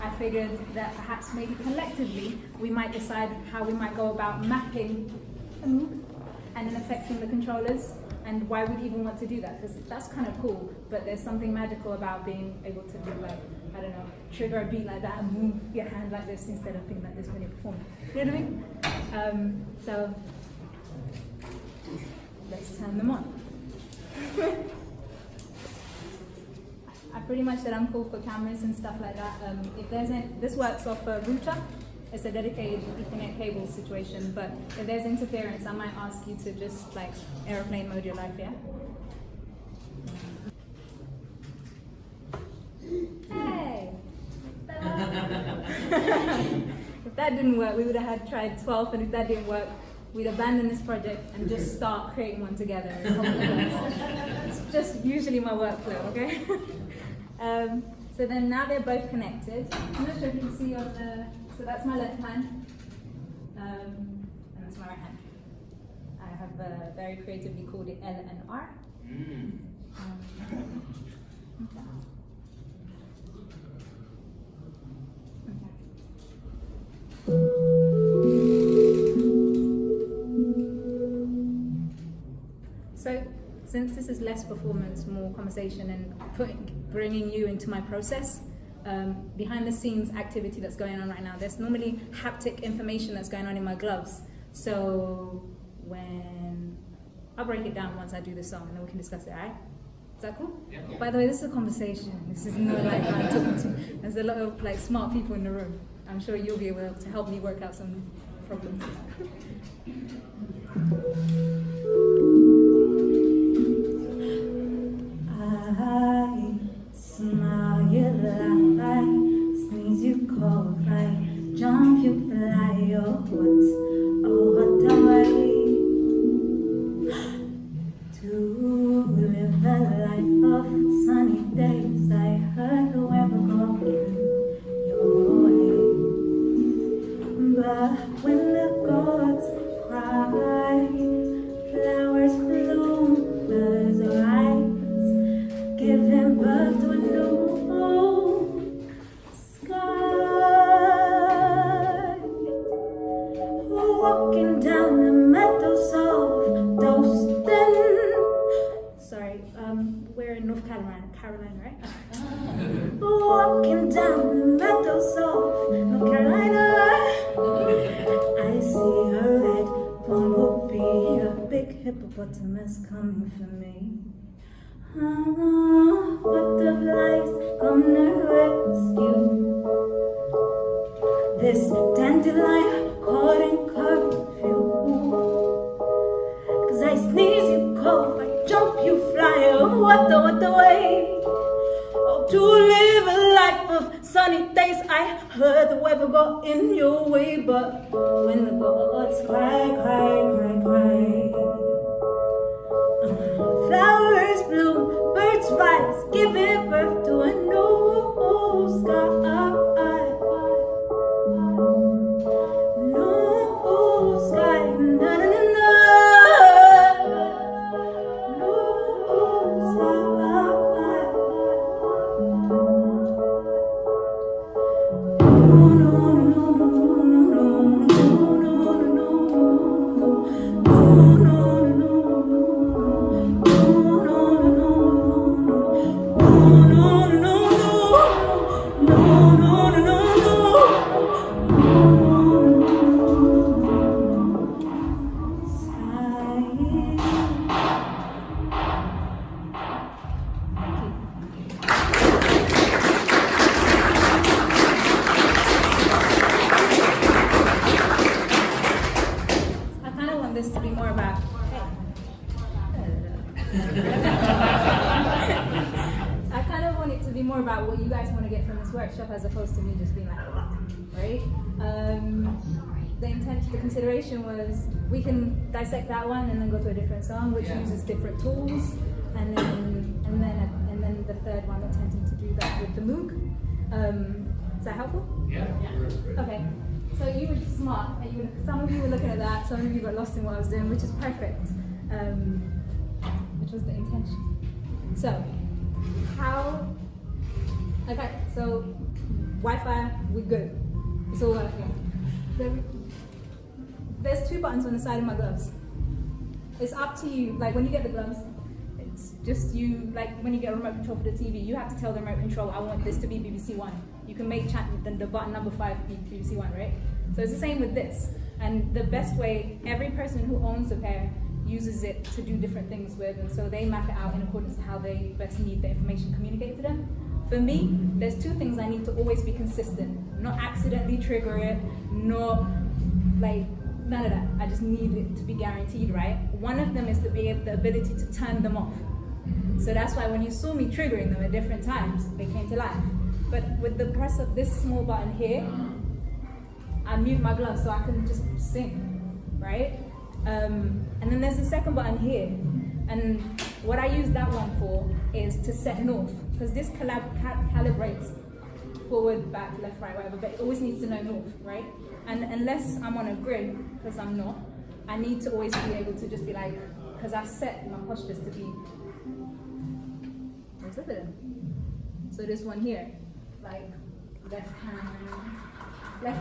I figured that perhaps maybe collectively we might decide how we might go about mapping a Moog and then affecting the controllers, and why we'd even want to do that, because that's kind of cool, but there's something magical about being able to do, like, I don't know, trigger a beat like that and move your hand like this instead of being like this when you perform. You know what I mean? So let's turn them on. I pretty much said I'm cool for cameras and stuff like that. If there's this works off a router. It's a dedicated Ethernet cable situation, but if there's interference, I might ask you to just like airplane mode your life, yeah? Hey! If that didn't work, we would have had tried 12, and if that didn't work, we'd abandon this project and just start creating one together. It's just usually my workflow, okay? So then now they're both connected. I'm not sure if you can see on the, so that's my left hand, and that's my right hand. I have very creatively called it L and R. So, since this is less performance, more conversation, and bringing you into my process, behind the scenes activity that's going on right now, there's normally haptic information that's going on in my gloves. So when I'll break it down once I do the song, and then we can discuss it, alright? Is that cool? Yeah. By the way, this is a conversation. This is not like I'm talking to. There's a lot of like smart people in the room. I'm sure you'll be able to help me work out some problems. I smile, you lie, sneeze, you cough, I jump, you fly, oh what a way to live a life of sunny days. I heard whoever going your way, but when the gods cry, flowers bloom, birds rise, giving birth to a new sky. Walking down the meadows of Dostin. Sorry, we're in North Carolina, right? Walking down the meadows of North Carolina. I see a red bumblebee, a big hippopotamus coming for me. Butterflies come to rescue this dandelion caught in curfew. 'Cause I sneeze, you cough, I jump, you fly. Oh, what the way? Oh, to live a life of sunny days. I heard the weather got in your way, but when the gods cry, flowers bloom, birds rise, giving birth to a new sky. New sky, na na na na. New sky. As opposed to me just being like, right? The consideration was we can dissect that one and then go to a different song, which uses different tools, and then the third one attempting to do that with the Moog. Is that helpful? Yeah. Okay. So you were smart, and some of you were looking at that, some of you got lost in what I was doing, which is perfect, which was the intention. So, okay, so Wi-Fi, we're good. It's all working. There's 2 buttons on the side of my gloves. It's up to you, like when you get the gloves, it's just you, like when you get a remote control for the TV, you have to tell the remote control, I want this to be BBC One. You can make the button number 5 be BBC One, right? So it's the same with this. And the best way, every person who owns a pair uses it to do different things with, and so they map it out in accordance to how they best need the information communicated to them. For me, there's 2 things I need to always be consistent, not accidentally trigger it, not like, none of that. I just need it to be guaranteed, right? One of them is the ability to turn them off. So that's why when you saw me triggering them at different times, they came to life. But with the press of this small button here, I mute my gloves so I can just sing, right? And then there's the second button here. And what I use that one for is to set north, because this calibrates forward, back, left, right, whatever, but it always needs to know north, right? And unless I'm on a grid, because I'm not, I need to always be able to just be like, because I've set my postures to be, where's the button? So this one here, like left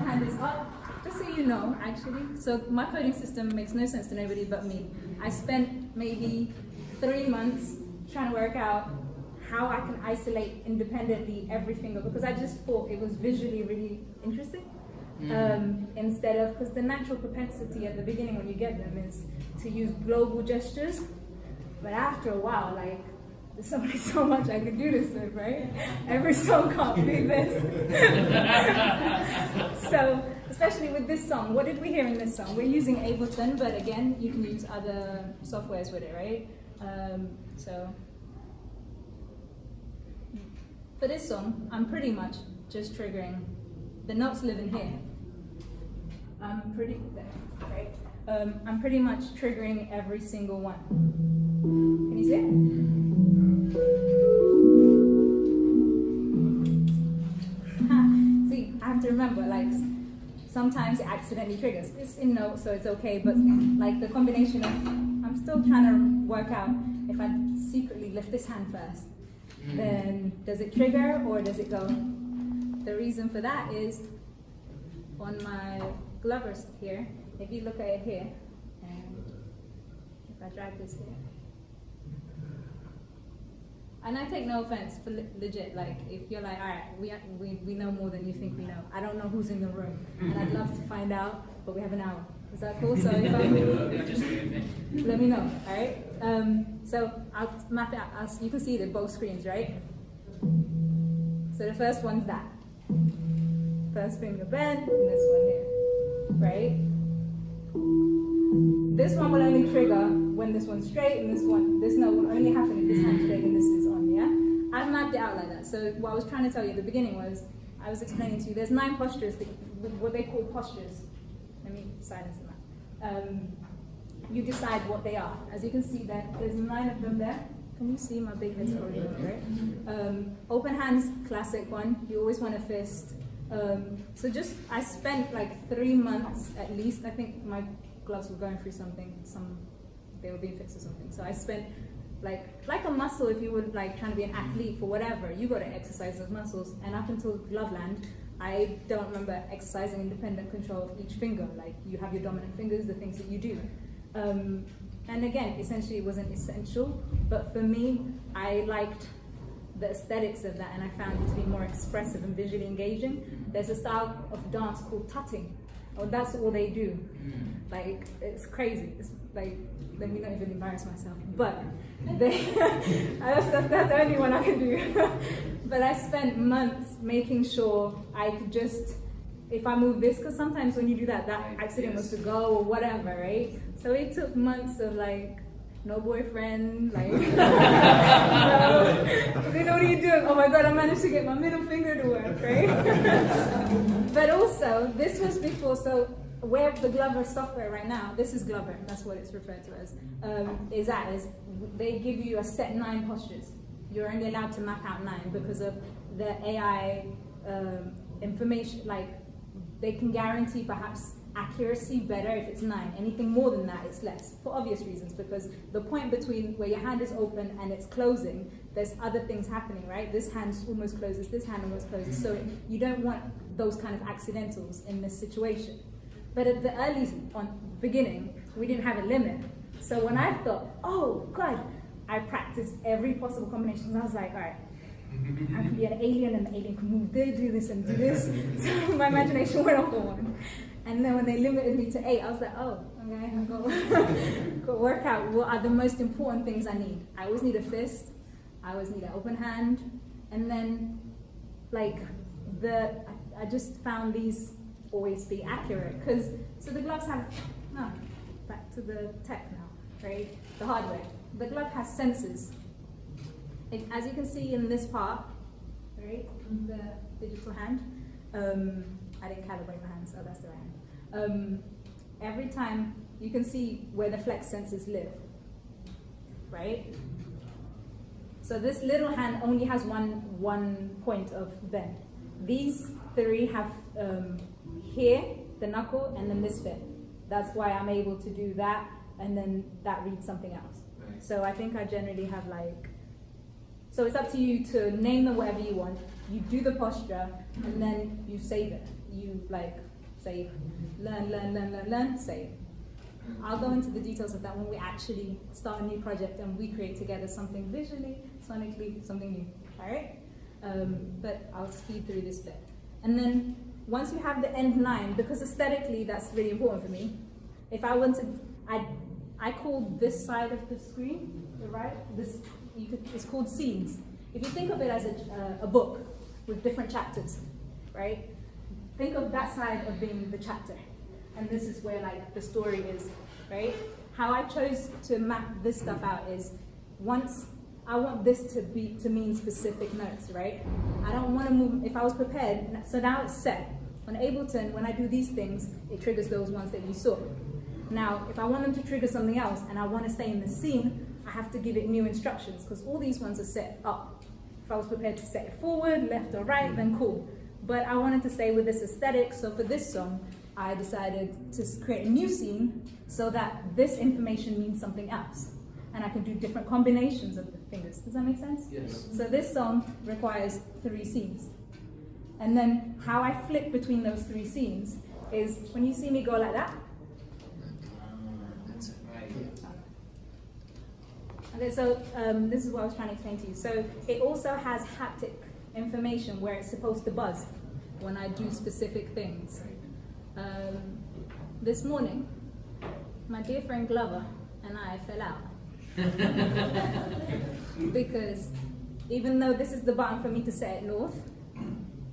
hand is up, just so you know, actually. So my coding system makes no sense to nobody but me. I spent maybe 3 months trying to work out how I can isolate independently every finger, because I just thought it was visually really interesting. Instead of, because the natural propensity at the beginning when you get them is to use global gestures, but after a while, like, there's only so much I could do this with, right? Every song can't be this. So, especially with this song, what did we hear in this song? We're using Ableton, but again, you can use other softwares with it, right? So, for this song, I'm pretty much just triggering, the notes live in here. I'm pretty much triggering every single one. Can you see it? See, I have to remember, like, sometimes it accidentally triggers. It's in notes, so it's okay, but like the combination of, I'm still trying to work out if I secretly lift this hand first, then does it trigger or does it go? The reason for that is on my glovers here, if you look at it here, and if I drag this here, and I take no offense, for legit, like, if you're like, all right, we know more than you think we know. I don't know who's in the room, and I'd love to find out, but we have an hour. Is that cool? So if let me know, all right? So I'll map it out. You can see it at both screens, right? So the first one's that. First finger bend, and this one here, right? This one will only trigger when this one's straight, and this note will only happen if this hand's straight and this is on, yeah? I've mapped it out like that. So what I was trying to tell you at the beginning was, I was explaining to you, there's 9 postures, what they call postures. Let me silence them out. You decide what they are. As you can see there, there's 9 of them there. Can you see my big head's already on, right? Open hands, classic one. You always want to fist. So just, I spent like 3 months at least. I think my gloves were going through something, they were being fixed or something. So I spent like a muscle, if you were like trying to be an athlete for whatever, you got to exercise those muscles. And up until Gloveland, I don't remember exercising independent control of each finger. Like, you have your dominant fingers, the things that you do. And again, essentially it wasn't essential, but for me, I liked the aesthetics of that, and I found it to be more expressive and visually engaging. There's a style of dance called tutting. Oh, that's all they do. Like, it's crazy. It's like, let me not even embarrass myself. But that's the only one I can do. But I spent months making sure I could just, if I move this, because sometimes when you do that, that accident was to go or whatever, right? So it took months of like, no boyfriend, like, then what are you doing? Oh my God, I managed to get my middle finger to work, right? But also, this was before, so where the Glover software right now, this is Glover, that's what it's referred to as, is they give you a set 9 postures. You're only allowed to map out 9 because of the AI information, like, they can guarantee perhaps accuracy better if it's 9. Anything more than that, it's less, for obvious reasons, because the point between where your hand is open and it's closing, there's other things happening, right? This hand almost closes, this hand almost closes. So you don't want those kind of accidentals in this situation. But at the beginning, we didn't have a limit. So when I thought, oh God, I practiced every possible combination. I was like, all right, I can be an alien and the alien can move there, do this and do this. So my imagination went off on one. And then when they limited me to 8, I was like, oh, okay, I've got to work out what are the most important things I need. I always need a fist, I always need an open hand, and then like I just found these always be accurate. So the gloves have, back to the tech now, right? The hardware. The glove has sensors. As you can see in this part, right, the digital hand, I didn't calibrate my hand, so that's the right hand. Every time you can see where the flex sensors live, right? So this little hand only has one point of bend. These 3 have here, the knuckle, and then this bit. That's why I'm able to do that, and then that reads something else. Right. So I think I generally have like, so it's up to you to name them whatever you want. You do the posture, and then you save it. You like save, learn, save. I'll go into the details of that when we actually start a new project and we create together something visually, sonically, something new. All right? But I'll speed through this bit. And then once you have the end 9, because aesthetically that's really important for me. If I wanted, I call this side of the screen, the right, it's called scenes. If you think of it as a book with different chapters, right? Think of that side of being the chapter. And this is where like the story is, right? How I chose to map this stuff out is, once I want this to mean specific notes, right? I don't want to move, if I was prepared, so now it's set. On Ableton, when I do these things, it triggers those ones that you saw. Now, if I want them to trigger something else and I want to stay in the scene, I have to give it new instructions, because all these ones are set up. If I was prepared to set it forward, left or right, then cool. But I wanted to stay with this aesthetic, so for this song, I decided to create a new scene so that this information means something else. And I can do different combinations of the fingers. Does that make sense? Yes. So this song requires 3 scenes. And then how I flip between those 3 scenes is, when you see me go like that. That's it, right. Okay, so this is what I was trying to explain to you. So it also has haptic information where it's supposed to buzz when I do specific things. This morning, my dear friend Glover and I fell out. Because even though this is the button for me to set it north,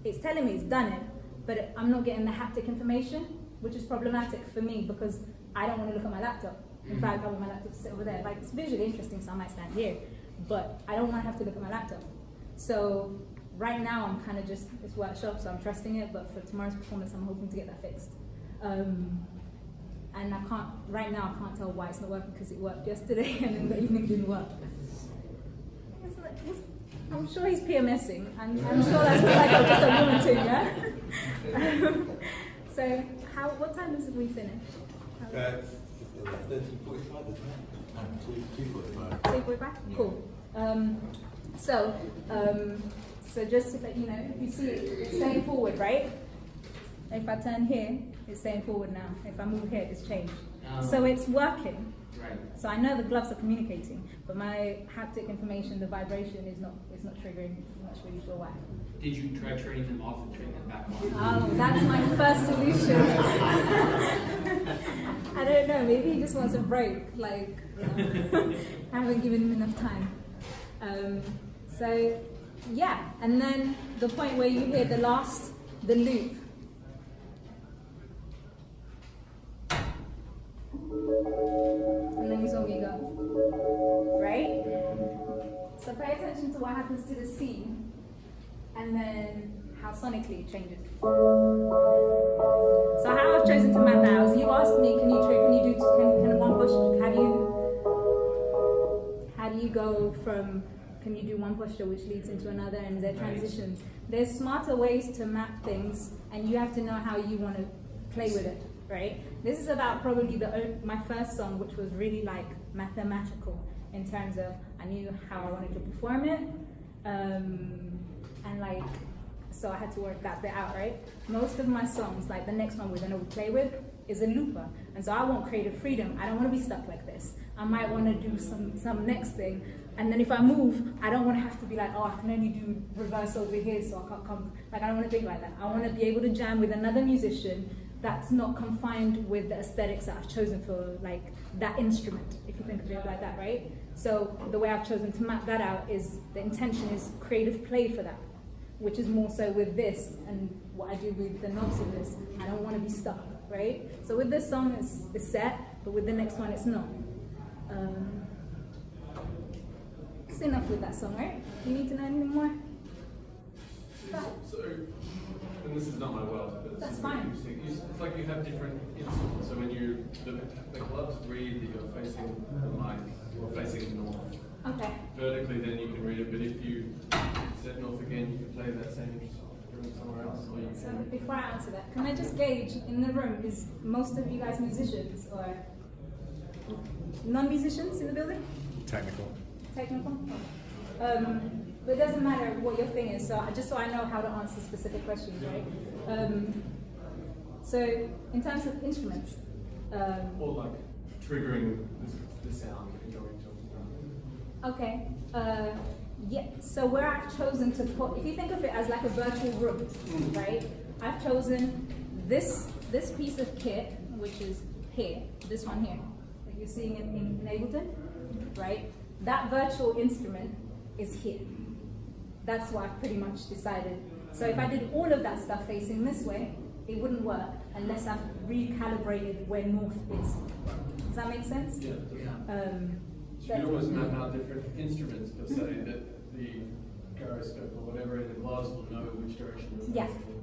it's telling me it's done it, but I'm not getting the haptic information, which is problematic for me because I don't want to look at my laptop. In fact, I want my laptop to sit over there. Like, it's visually interesting, so I might stand here, but I don't want to have to look at my laptop. So right now, I'm kind of just, it's workshop, so I'm trusting it, but for tomorrow's performance, I'm hoping to get that fixed. And right now, I can't tell why it's not working, because it worked yesterday and then the evening didn't work. I'm sure he's PMSing. I'm sure that's not like just a woman thing, yeah? So, what time did we finish? 13:45, isn't it? 2:45. 2:45? Cool. So just to let you know, if you see it, it's saying forward, right? If I turn here, it's saying forward now. If I move here, it's changed. So it's working. Right. So I know the gloves are communicating, but my haptic information, the vibration is not triggering. I'm not really sure why. Did you try turning them off and turning them back on? Oh, that's my first solution. I don't know, maybe he just wants a break, like, I haven't given him enough time. So, yeah, and then the point where you hear the loop. And then you saw me go, right? So pay attention to what happens to the C, and then how sonically it changes. So how I've chosen to map that out is, you asked me, can one push, how do you go from, can you do one posture which leads into another, and there transitions? There's smarter ways to map things, and you have to know how you want to play with it, right? This is about probably my first song, which was really like mathematical in terms of, I knew how I wanted to perform it, and like, so I had to work that bit out, right? Most of my songs, like the next one we're gonna play with, is a looper, and so I want creative freedom. I don't want to be stuck like this. I might want to do some next thing, and then if I move, I don't want to have to be like, oh, I can only do reverse over here, so I can't come. Like, I don't want to think like that. I want to be able to jam with another musician that's not confined with the aesthetics that I've chosen for like that instrument, if you think of it like that, right? So the way I've chosen to map that out is the intention is creative play for that, which is more so with this and what I do with the knobs of this. I don't want to be stuck, right? So with this song, it's set, but with the next one, it's not. It's enough with that song, right? You need to know anything more? So, and this is not my world, but it's That's really fine. interesting. It's like you have different instruments. So when the clubs read that you're facing the mic or facing north, Okay. vertically then you can read it, but if you set north again, you can play that same instrument somewhere else. Or you So can, before I answer that, can I just gauge in the room, is most of you guys musicians or non-musicians in the building? Technical. Technical? But it doesn't matter what your thing is, so just so I know how to answer specific questions, right? So in terms of instruments, or like triggering the sound and going to. okay, yeah, so where I've chosen to put, if you think of it as like a virtual room, right? I've chosen this piece of kit, which is here, this one here, that you're seeing in Ableton, right? That virtual instrument is here. That's what I've pretty much decided. So if I did all of that stuff facing this way, it wouldn't work unless I've recalibrated where north is. Does that make sense? Yeah. So You can always map out different instruments per se that the gyroscope or whatever it was will know which direction you're Yeah. facing.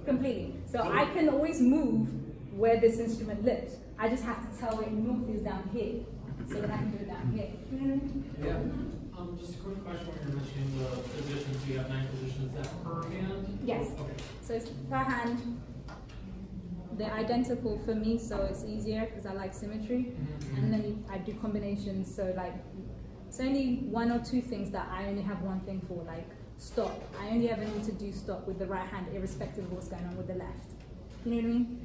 completely. So I can always move where this instrument lives. I just have to tell it north is down here. So then I can do it down here. You know what I mean? Yeah. Just a quick question when you're mentioning the positions, you have 9 positions, is that per hand? Yes. Okay. So it's per hand. They're identical for me, so it's easier because I like symmetry. And then I do combinations, so like it's only 1 or 2 things that I only have one thing for, like stop. I only ever need to do stop with the right hand, irrespective of what's going on with the left. You know what I mean?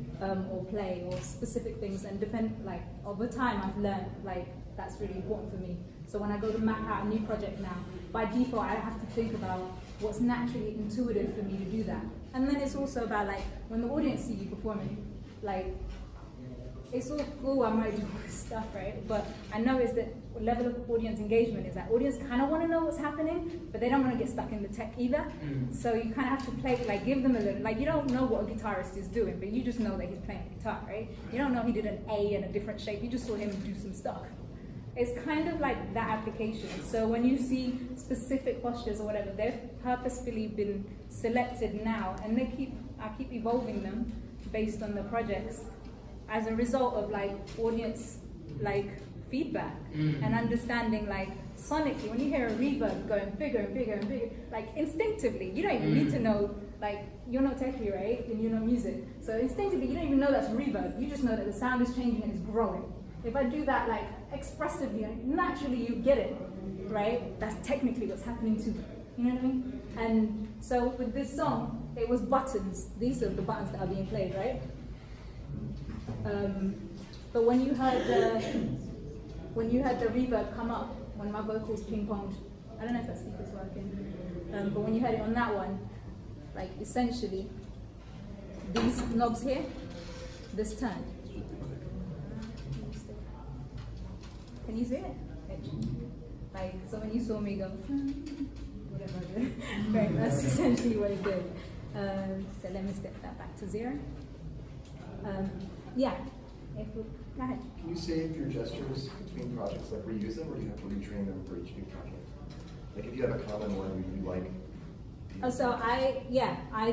Or play, or specific things, and like over time I've learned like that's really important for me. So when I go to map out a new project now, by default I have to think about what's naturally intuitive for me to do that. And then it's also about like when the audience see you performing, like it's all cool, I might do all this stuff, right? But I noticed that level of audience engagement is that audience kind of want to know what's happening, but they don't want to get stuck in the tech either. So you kind of have to play, like give them a little, like you don't know what a guitarist is doing, but you just know that he's playing guitar, right? You don't know he did an A in a different shape, you just saw him do some stuff. It's kind of like that application. So when you see specific postures or whatever, they've purposefully been selected now, and I keep evolving them based on the projects as a result of like audience like feedback and understanding like sonically when you hear a reverb going bigger and bigger and bigger, like instinctively, you don't even need to know, like you're not techie, right? And you know music. So instinctively you don't even know that's reverb, you just know that the sound is changing and it's growing. If I do that like expressively, naturally you get it, right? That's technically what's happening too. You know what I mean? And so with this song, it was buttons. These are the buttons that are being played, right? But when you heard the reverb come up, when my vocals ping-ponged, I don't know if that speaker's working, but when you heard it on that one, like essentially, these knobs here, this turned. Can you see it? Like, so when you saw me go, whatever I did, right, that's essentially what it did. So let me step that back to 0. Yeah, go ahead. Can you save your gestures between projects, like reuse them, or do you have to retrain them for each new project? Like if you have a common one you like. Oh, so I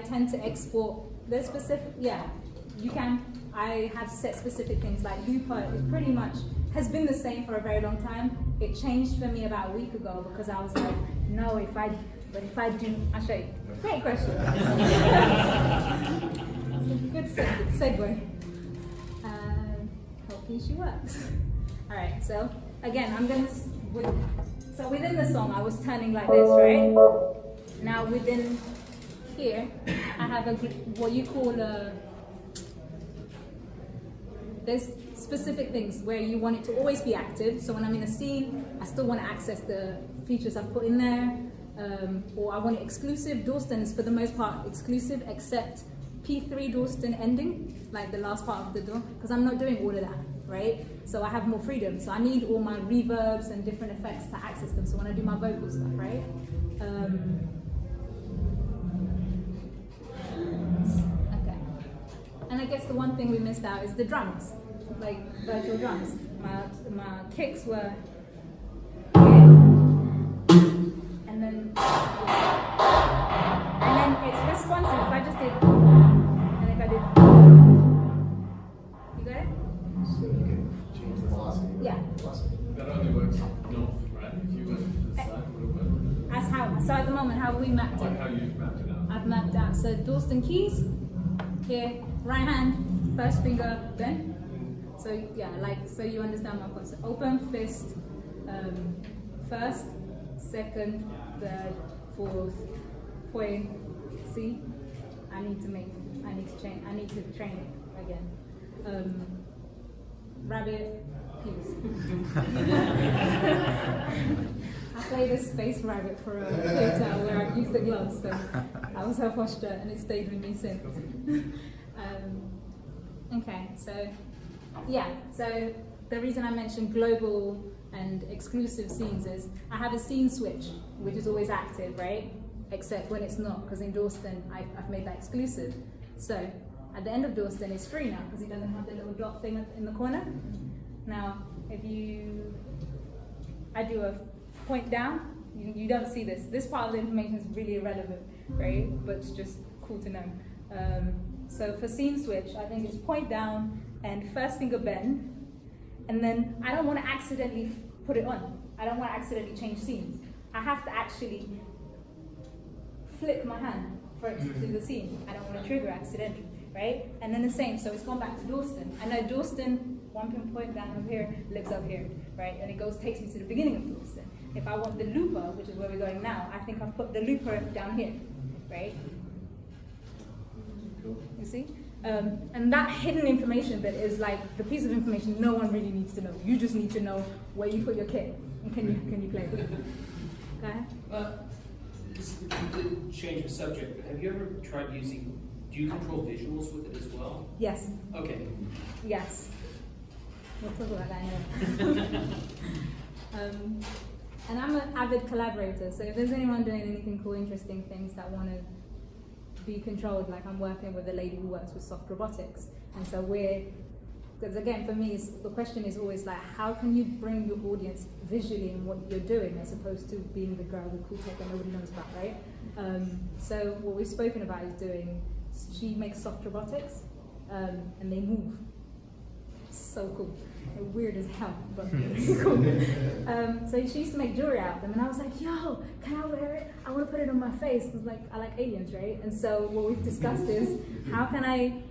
tend to export the specific, you can. I have set specific things, like looper is pretty much, has been the same for a very long time. It changed for me about a week ago because I was like, no, if I do, I'll show you. Great question. Good segue. Hopefully she works. All right, so again, So within the song, I was turning like this, right? Now within here, I have what you call there's specific things where you want it to always be active. So when I'm in a scene, I still want to access the features I've put in there. Or I want it exclusive. Dawston is for the most part exclusive, except P3 Dawston ending, like the last part of the door, because I'm not doing all of that, right? So I have more freedom. So I need all my reverbs and different effects to access them. So when I do my vocal stuff, right? Okay. And I guess the one thing we missed out is the drums, like virtual drums. My kicks were here, and then it's responsive. If I just did, and if I did, you got it? So you can change the velocity. Yeah. Velocity. That only works north, right? If you went to the side, would it work? As how? So at the moment, how have we mapped Like it? how you've mapped it out. I've mapped out. So Dawston keys, here, right hand, first finger, bend. So yeah, like, so you understand my concept. Open fist, first, second, third, fourth, point. See, I need to change. I need to train it again. Rabbit, keys. I played a space rabbit for a hotel where I used the gloves, so I was her posture, and it stayed with me since. Okay, so yeah, so the reason I mentioned global and exclusive scenes is I have a scene switch, which is always active, right? Except when it's not, because in Dawston, I've made that exclusive. So at the end of Dawston, it's free now, because it doesn't have the little dot thing in the corner. Now, if I do a point down, you don't see this. This part of the information is really irrelevant, right? But it's just cool to know. So for scene switch, I think it's point down and first finger bend. And then I don't want to accidentally put it on. I don't want to accidentally change scenes. I have to actually flip my hand for it to do the scene. I don't want to trigger accidentally, right? And then the same, so it's gone back to Dawston. I know Dawston, one pinpoint down up here, lives up here, right? And it takes me to the beginning of Dawston. If I want the looper, which is where we're going now, I think I've put the looper down here, right? You see? And that hidden information bit is like the piece of information no one really needs to know. You just need to know where you put your kit. And can you play it? Go ahead. This is a complete change of subject, but have you ever tried using, do you control visuals with it as well? Yes. Okay. Yes. We'll talk about that in a minute. And I'm an avid collaborator, so if there's anyone doing anything cool, interesting things that want to be controlled, like I'm working with a lady who works with soft robotics, and so because again, for me, the question is always like, how can you bring your audience visually in what you're doing, as opposed to being the girl with cool tech that nobody knows about, right? So what we've spoken about is doing, she makes soft robotics, and they move. So cool. They're weird as hell, but cool. So she used to make jewelry out of them, and I was like, yo, can I wear it? I want to put it on my face, because like, I like aliens, right? And so what we've discussed is, how can I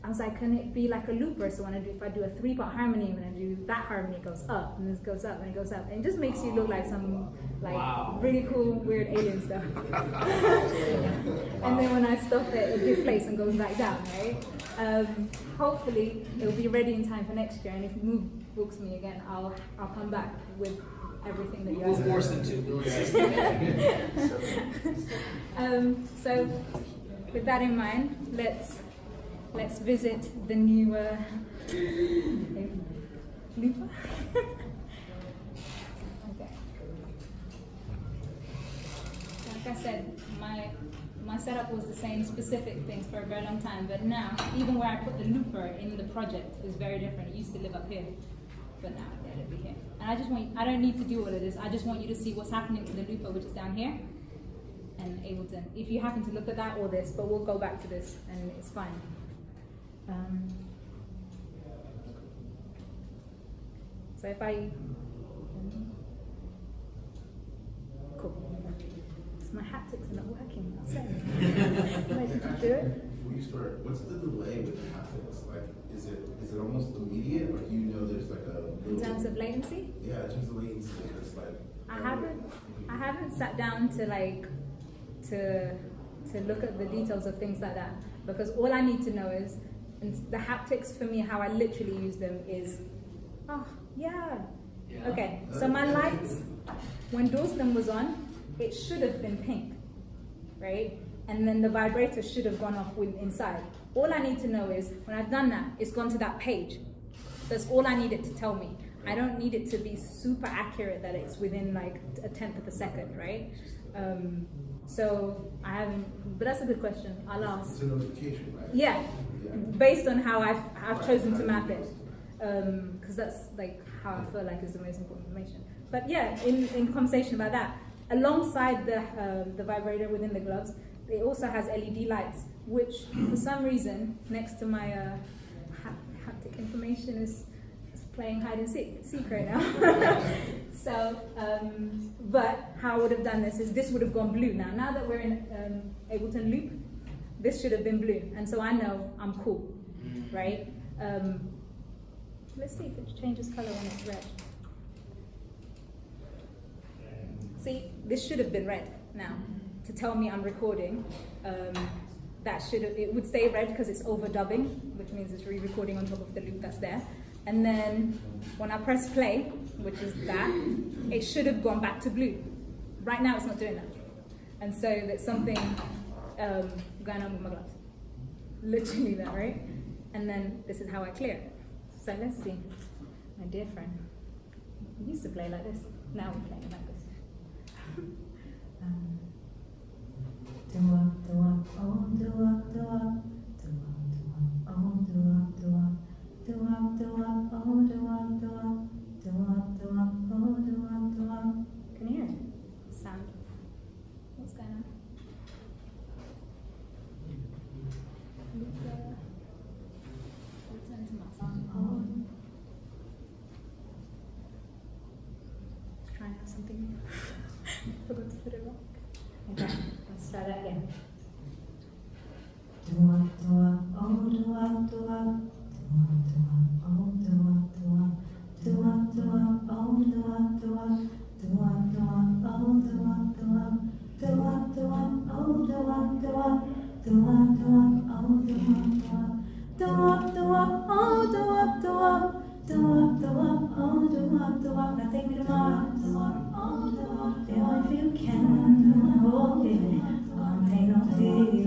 was like, can it be like a looper? So if I do a 3-part harmony, when I do that harmony, it goes up, and this goes up, and it goes up, and it just makes you look like some really cool, weird alien stuff. And then when I stop it, it deflates and goes back down, right? Hopefully, it'll be ready in time for next year, and if Moog books me again, I'll come back with everything that you We'll asked. force them to. So, with that in mind, let's visit the new looper. Okay. Like I said, my setup was the same specific things for a very long time, but now, even where I put the looper in the project is very different. It used to live up here, but now it'll be here. And I don't need to do all of this. I just want you to see what's happening to the looper, which is down here, and Ableton. If you happen to look at that or this, but we'll go back to this, and it's fine. So if I, cool. So my haptics are not working. So, did you do it? Before you start, what's the delay with the haptics? Like, is it almost immediate, or do you know there's like a In terms of latency? yeah, in terms of latency, it's like I haven't sat down to like to look at the details of things like that, because all I need to know is, and the haptics for me, how I literally use them is, oh yeah. Okay, so my lights, when Dawson was on, it should have been pink, right? And then the vibrator should have gone off inside. All I need to know is, when I've done that, it's gone to that page. That's all I need it to tell me. I don't need it to be super accurate that it's within like a 1/10 of a second, right? So I haven't, but that's a good question. I'll ask. It's a notification, right? Yeah, based on how I've chosen to map it, because that's like how I feel like is the most important information. But yeah, in conversation about that, alongside the vibrator within the gloves, it also has LED lights, which for some reason next to my haptic information is playing hide and seek right now. So, but how I would have done this would have gone blue. Now that we're in Ableton Loop, this should have been blue, and so I know I'm cool, right? Let's see if it changes color when it's red. See, this should have been red now to tell me I'm recording. It would stay red because it's overdubbing, which means it's re-recording on top of the loop that's there. And then when I press play, which is that, it should have gone back to blue. Right now it's not doing that. And so there's something going on with my gloves. Literally that, right? And then this is how I clear it. So let's see. My dear friend, we used to play like this. Now we're playing like this. Do up, do up, oh, do up, do up, do up, do up, oh, do up, do up. Do up, do up, oh, do up, do up, do up, do up, oh, do up, do up. Can you hear it? Sound. What's going on? Return to my sound. Oh. Try and have something new. Forgot to put it back. Okay, let's try that again. Do up, do up, oh, do up, do up. Now take me to Mars. If you can, hold it. Can't take no tea.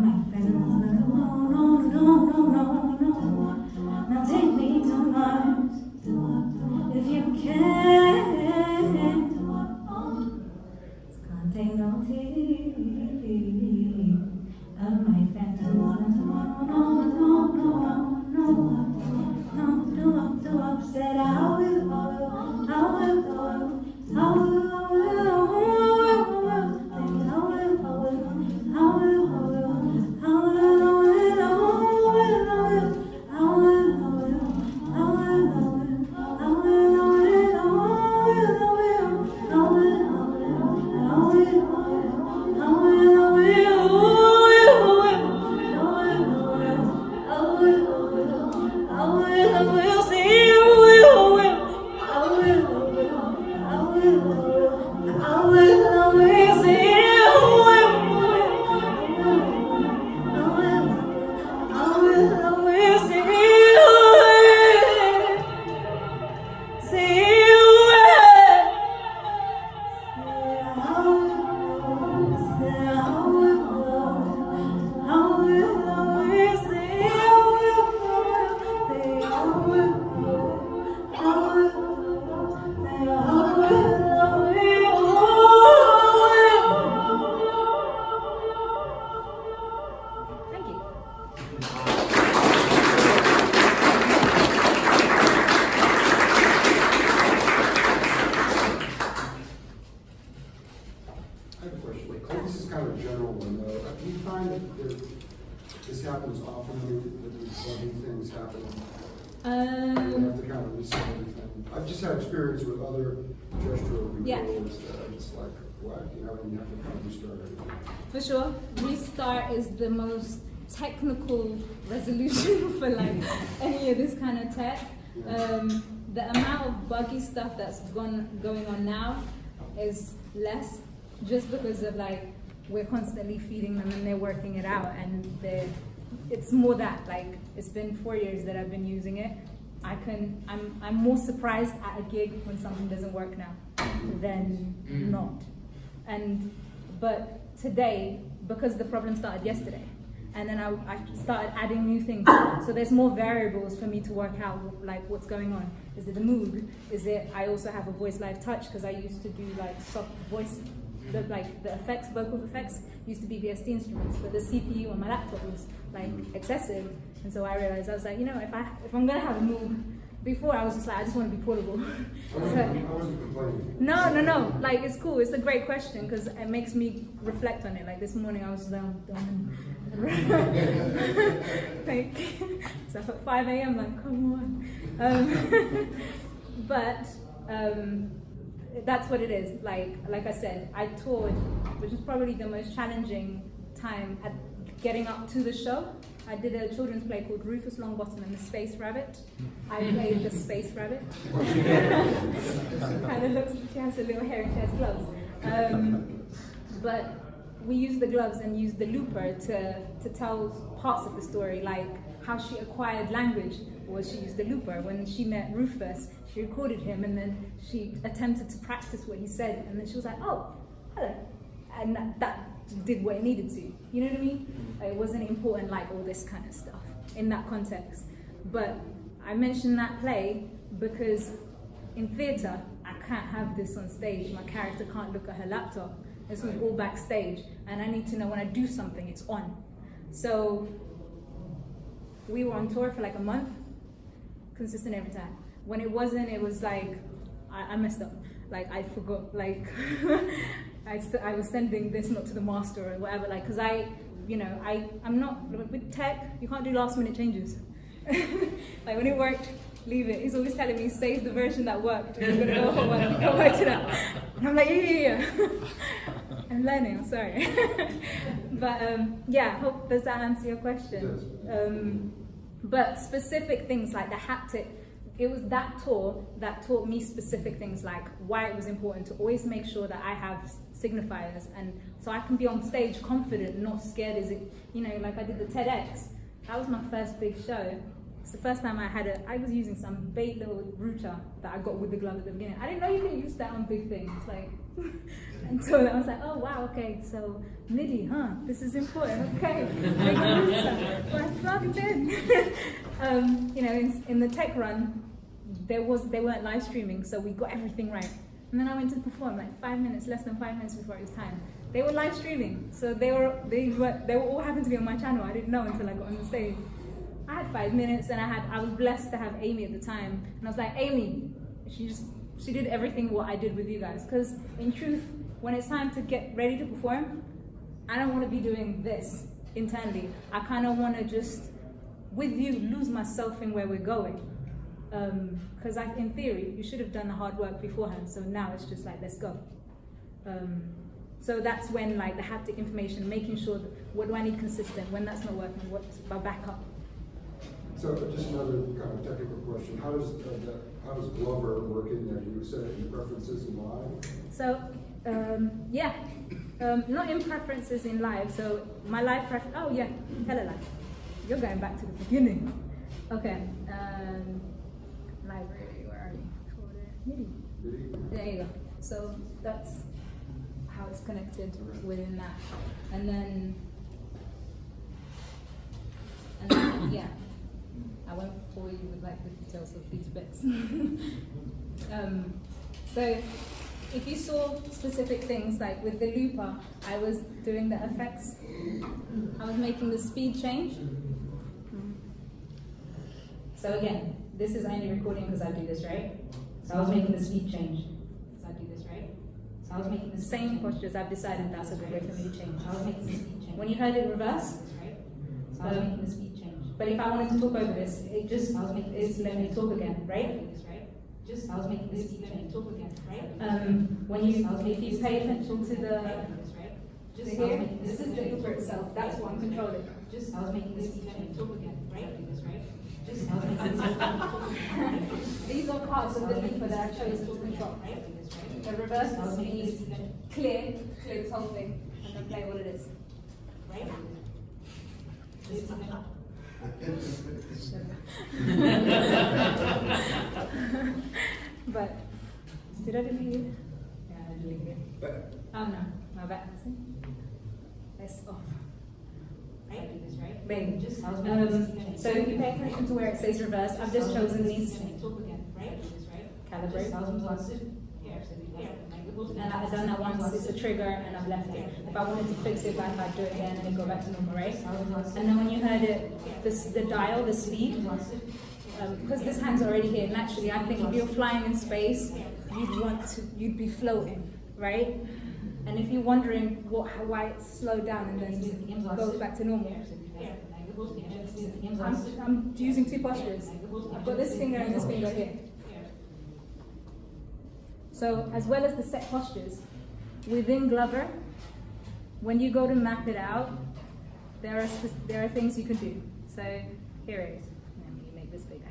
My friend, no. Now take me to Mars. If you can. Can't take no tea. My friend, no. Said I will. This happens often with these plugging things happen. You have to kind of reset everything. I've just had experience with other gestural recorders that are just like, what, you know, and you have to kind of restart everything. For sure. Restart is the most technical resolution for like any of this kind of tech. the amount of buggy stuff that's going on now is less, just because of like we're constantly feeding them and they're working it out, and it's more that like it's been 4 years that I've been using it. I'm more surprised at a gig when something doesn't work now than not. But today, because the problem started yesterday, and then I started adding new things, so there's more variables for me to work out like what's going on. Is it the Moog? Is it, I also have a voice live touch because I used to do like soft voice, the effects, vocal effects used to be VST instruments, but the CPU on my laptop was like excessive, and so I realized, I was like, you know, if I'm gonna have a Moog, before I was just like, I just want to be portable. I wasn't complaining. No, like it's cool, it's a great question because it makes me reflect on it. Like this morning I was like, like, so at 5 a.m. like, come on. But that's what it is. Like I said, I toured, which was probably the most challenging time at getting up to the show. I did a children's play called Rufus Longbottom and the Space Rabbit. I played the Space Rabbit. Kind of looks, she has a little hair and she has gloves. But we used the gloves and used the looper to tell parts of the story, like how she acquired language was she used the looper. When she met Rufus, she recorded him and then she attempted to practice what he said, and then she was like, oh, hello. And that did what it needed to. You know what I mean? It wasn't important like all this kind of stuff in that context. But I mentioned that play because in theatre, I can't have this on stage. My character can't look at her laptop. This was all backstage, and I need to know when I do something, it's on. So we were on tour for like a month, consistent every time. When it wasn't, it was like, I messed up. Like I forgot, like I was sending this not to the master or whatever, like, cause I'm not, with tech, you can't do last minute changes. Like when it worked, leave it. He's always telling me, save the version that worked. You're gonna go work it out. And I'm like, yeah. I'm learning, I'm sorry. But yeah, does that answer your question? But specific things like the haptic, it was that tour that taught me specific things like why it was important to always make sure that I have signifiers, and so I can be on stage confident, not scared. Is it, like I did the TEDx. That was my first big show. It's the first time I was using some bait little router that I got with the glove at the beginning. I didn't know you can use that on big things, like, until I was like, oh wow, okay, so MIDI, this is important, okay. Big router, well, plug it in. In the tech run, they weren't live streaming, so we got everything right. And then I went to perform like less than 5 minutes before it was time. They were live streaming, so they were all happened to be on my channel. I didn't know until I got on the stage. I had 5 minutes, and I was blessed to have Amy at the time, and I was like, Amy, she did everything what I did with you guys, because in truth, when it's time to get ready to perform, I don't want to be doing this internally. I kind of want to just, with you, lose myself in where we're going, because in theory, you should have done the hard work beforehand, so now it's just like, let's go. So that's when like the haptic information, making sure that what do I need consistent, when that's not working, what's my backup. So just another kind of technical question. How does Glover work in there? Do you set any preferences in live? So yeah, not in preferences in live. So my live preference. Oh yeah, Telelive. You're going back to the beginning. Okay. Library. Where are you? MIDI. There you go. So that's how it's connected within that, and then yeah. I won't bore you with like the details of these bits. So if you saw specific things, like with the looper, I was doing the effects. I was making the speed change. So again, this is only recording because I do this, right? So I was making the speed change because I do this, right? So I was making the same postures. I've decided that's a good way for me to change. I was making the speed change. When you heard it reverse, right? So I was making the speed change. But if I wanted to talk over this, it just let me talk again, right? Just I was making this let me talk again, right? If you pay attention to the here, this is the looper itself. That's what I'm controlling. Just I was making this let me talk again, right? These are parts of the leaper that I chose to control. The reverse is speed, clear this whole thing, and then play what it is. Right? But did I delete it? Yeah, I deleted it. Oh no, my bad. That's off. Right? Baby. So if you pay attention to where it says reverse, I've just chosen these. Calibrate. And I've done that once, it's a trigger, and I've left it. If I wanted to fix it back, I'd do it again and then go back to normal, right? And then when you heard it, the dial, the speed, because this hand's already here, naturally, I think if you're flying in space, you'd be floating, right? And if you're wondering why it's slowed down and then goes back to normal, I'm using two postures. I've got this finger and this finger here. So as well as the set postures, within Glover, when you go to map it out, there are things you can do. So here it is. Let me make this bigger.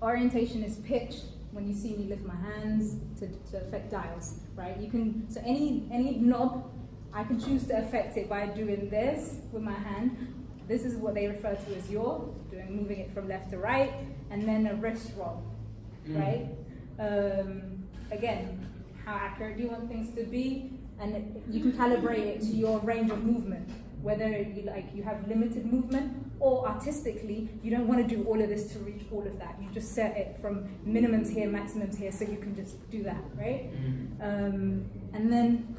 Orientation is pitch. When you see me lift my hands to affect dials, right? You can, so any knob, I can choose to affect it by doing this with my hand. This is what they refer to as yaw, moving it from left to right, and then a wrist roll, right? Again, how accurate do you want things to be? And you can calibrate it to your range of movement, whether you have limited movement, or artistically, you don't want to do all of this to reach all of that. You just set it from minimums here, maximums here, so you can just do that, right? And then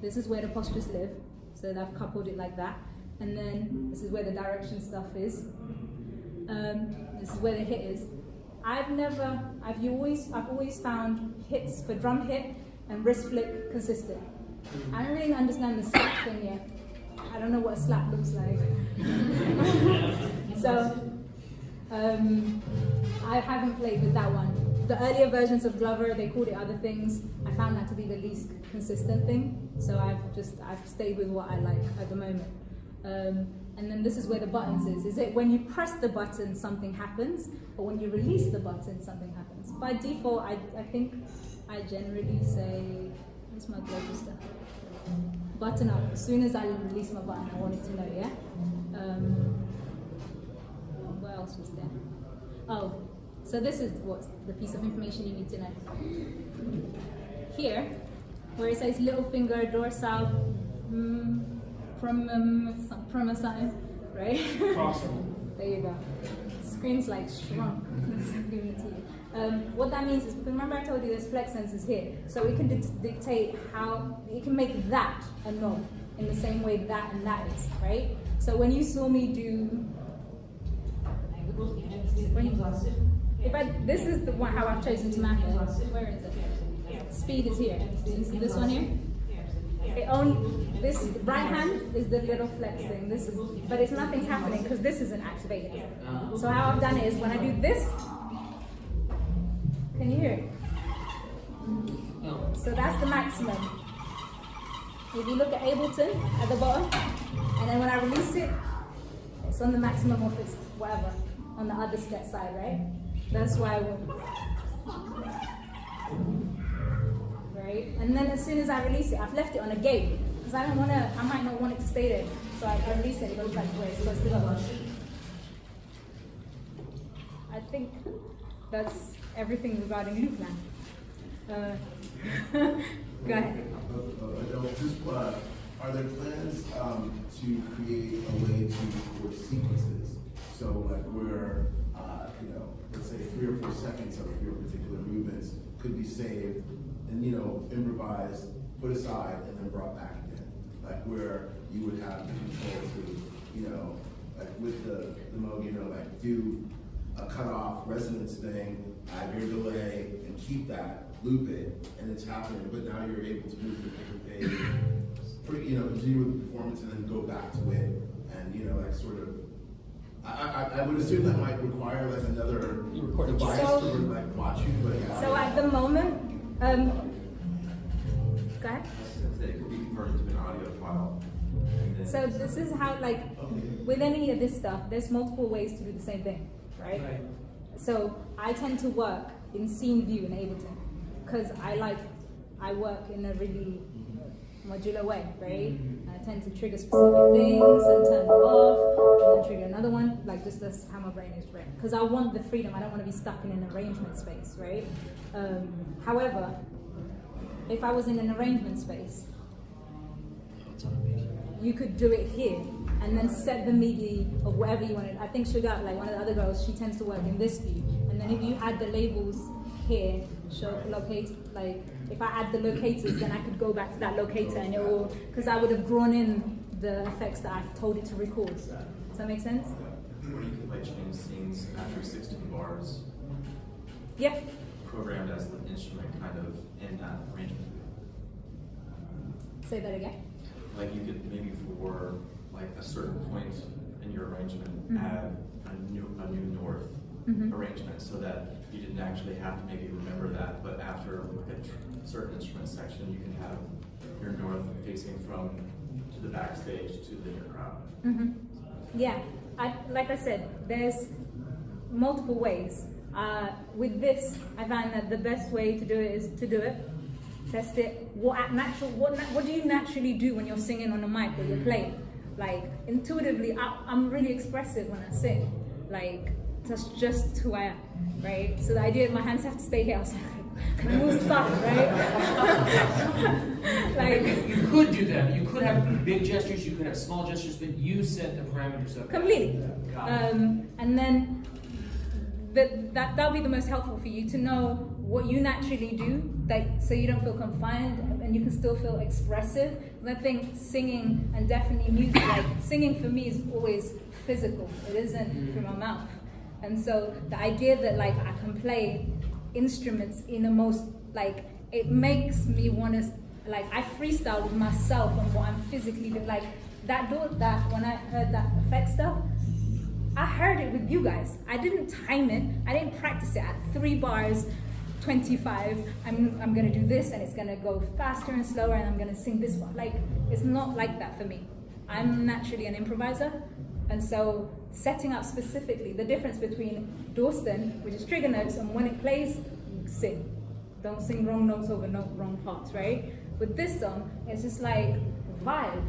this is where the postures live. So I've coupled it like that. And then this is where the direction stuff is. This is where the hit is. I've always found hits for drum hit and wrist flick consistent. I don't really understand the slap thing yet. I don't know what a slap looks like. So, I haven't played with that one. The earlier versions of Glover, they called it other things. I found that to be the least consistent thing. So I've stayed with what I like at the moment. And then this is where the buttons is. Is it when you press the button, something happens, or when you release the button, something happens? By default, I think I generally say, what's my global stuff? Button up. As soon as I release my button, I wanted to know, yeah? What else was there? Oh, so this is what's the piece of information you need to know. Here, where it says little finger, dorsal, from a sign, right? There you go. Screen's like shrunk. Giving it to you. What that means is, remember I told you there's flex sensors here, so it can dictate how, it can make that a knob in the same way that and that is, right? So when you saw me do, this is the one how I've chosen to map it. Where is it? Speed is here. Do you see this one here? This right hand is the little flex thing. This is, but it's nothing's happening because this isn't activated. So how I've done it is when I do this, can you hear it? So that's the maximum. If you look at Ableton at the bottom, and then when I release it, it's on the maximum of its whatever on the other step side, right? That's why I would. Right? And then as soon as I release it, I've left it on a gate because I might not want it to stay there. So I release it, it goes back to where it's supposed to go. I think that's everything regarding Loopland. Go ahead. Are there plans to create a way to record sequences? So like where, let's say 3 or 4 seconds of your particular movements could be saved and, improvised, put aside, and then brought back again. Like where you would have the control to, like with the Moog, like do a cutoff resonance thing, add your delay, and keep that, loop it, and it's happening, but now you're able to move to a different page, continue with the performance and then go back to it, and like sort of, I would assume that might require like another device to like watch you, but yeah. So at the moment, go ahead. It could be converted to an audio file. So this is how, like, with any of this stuff, there's multiple ways to do the same thing, right? So I tend to work in scene view in Ableton because I work in a really modular way, right? I tend to trigger specific things and turn them off, and then trigger another one. Like that's how my brain is trained. Because I want the freedom. I don't want to be stuck in an arrangement space, right? However, if I was in an arrangement space, you could do it here and then set the MIDI of whatever you wanted. I think Sugar, like one of the other girls, she tends to work in this view. And then if you add the labels here, show locate, like if I add the locators, then I could go back to that locator and it will, because I would have drawn in the effects that I've told it to record. Does that make sense? Or you could like change scenes after 16 bars. Yeah. Programmed as the instrument kind of in that arrangement. Say that again. Like you could maybe for like a certain point in your arrangement add a new north arrangement so that you didn't actually have to maybe remember that, but after a certain instrument section you can have your north facing from to the backstage to the inner crowd. Yeah, like I said, there's multiple ways. With this, I find that the best way to do it is to do it, test it. What do you naturally do when you're singing on a mic or you're playing? Like intuitively, I'm really expressive when I sing. Like that's just who I am, right? So the idea is my hands have to stay here. I was like, my moves stop, right? Like you could do that. You could have big gestures. You could have small gestures, but you set the parameters of completely. And then that'll be the most helpful for you to know what you naturally do, so you don't feel confined and you can still feel expressive. And I think singing and definitely music, like singing for me is always physical. It isn't through my mouth. And so the idea that like I can play instruments in a most, like, it makes me want to, like, I freestyle with myself and what I'm physically doing. Like that when I heard that effect stuff, I heard it with you guys. I didn't time it. I didn't practice it at 3 bars, 25. I'm gonna do this and it's gonna go faster and slower and I'm gonna sing this one. Like, it's not like that for me. I'm naturally an improviser. And so setting up specifically the difference between Dawson, which is trigger notes, and when it plays, sing. Don't sing wrong notes over wrong parts, right? With this song, it's just like vibe,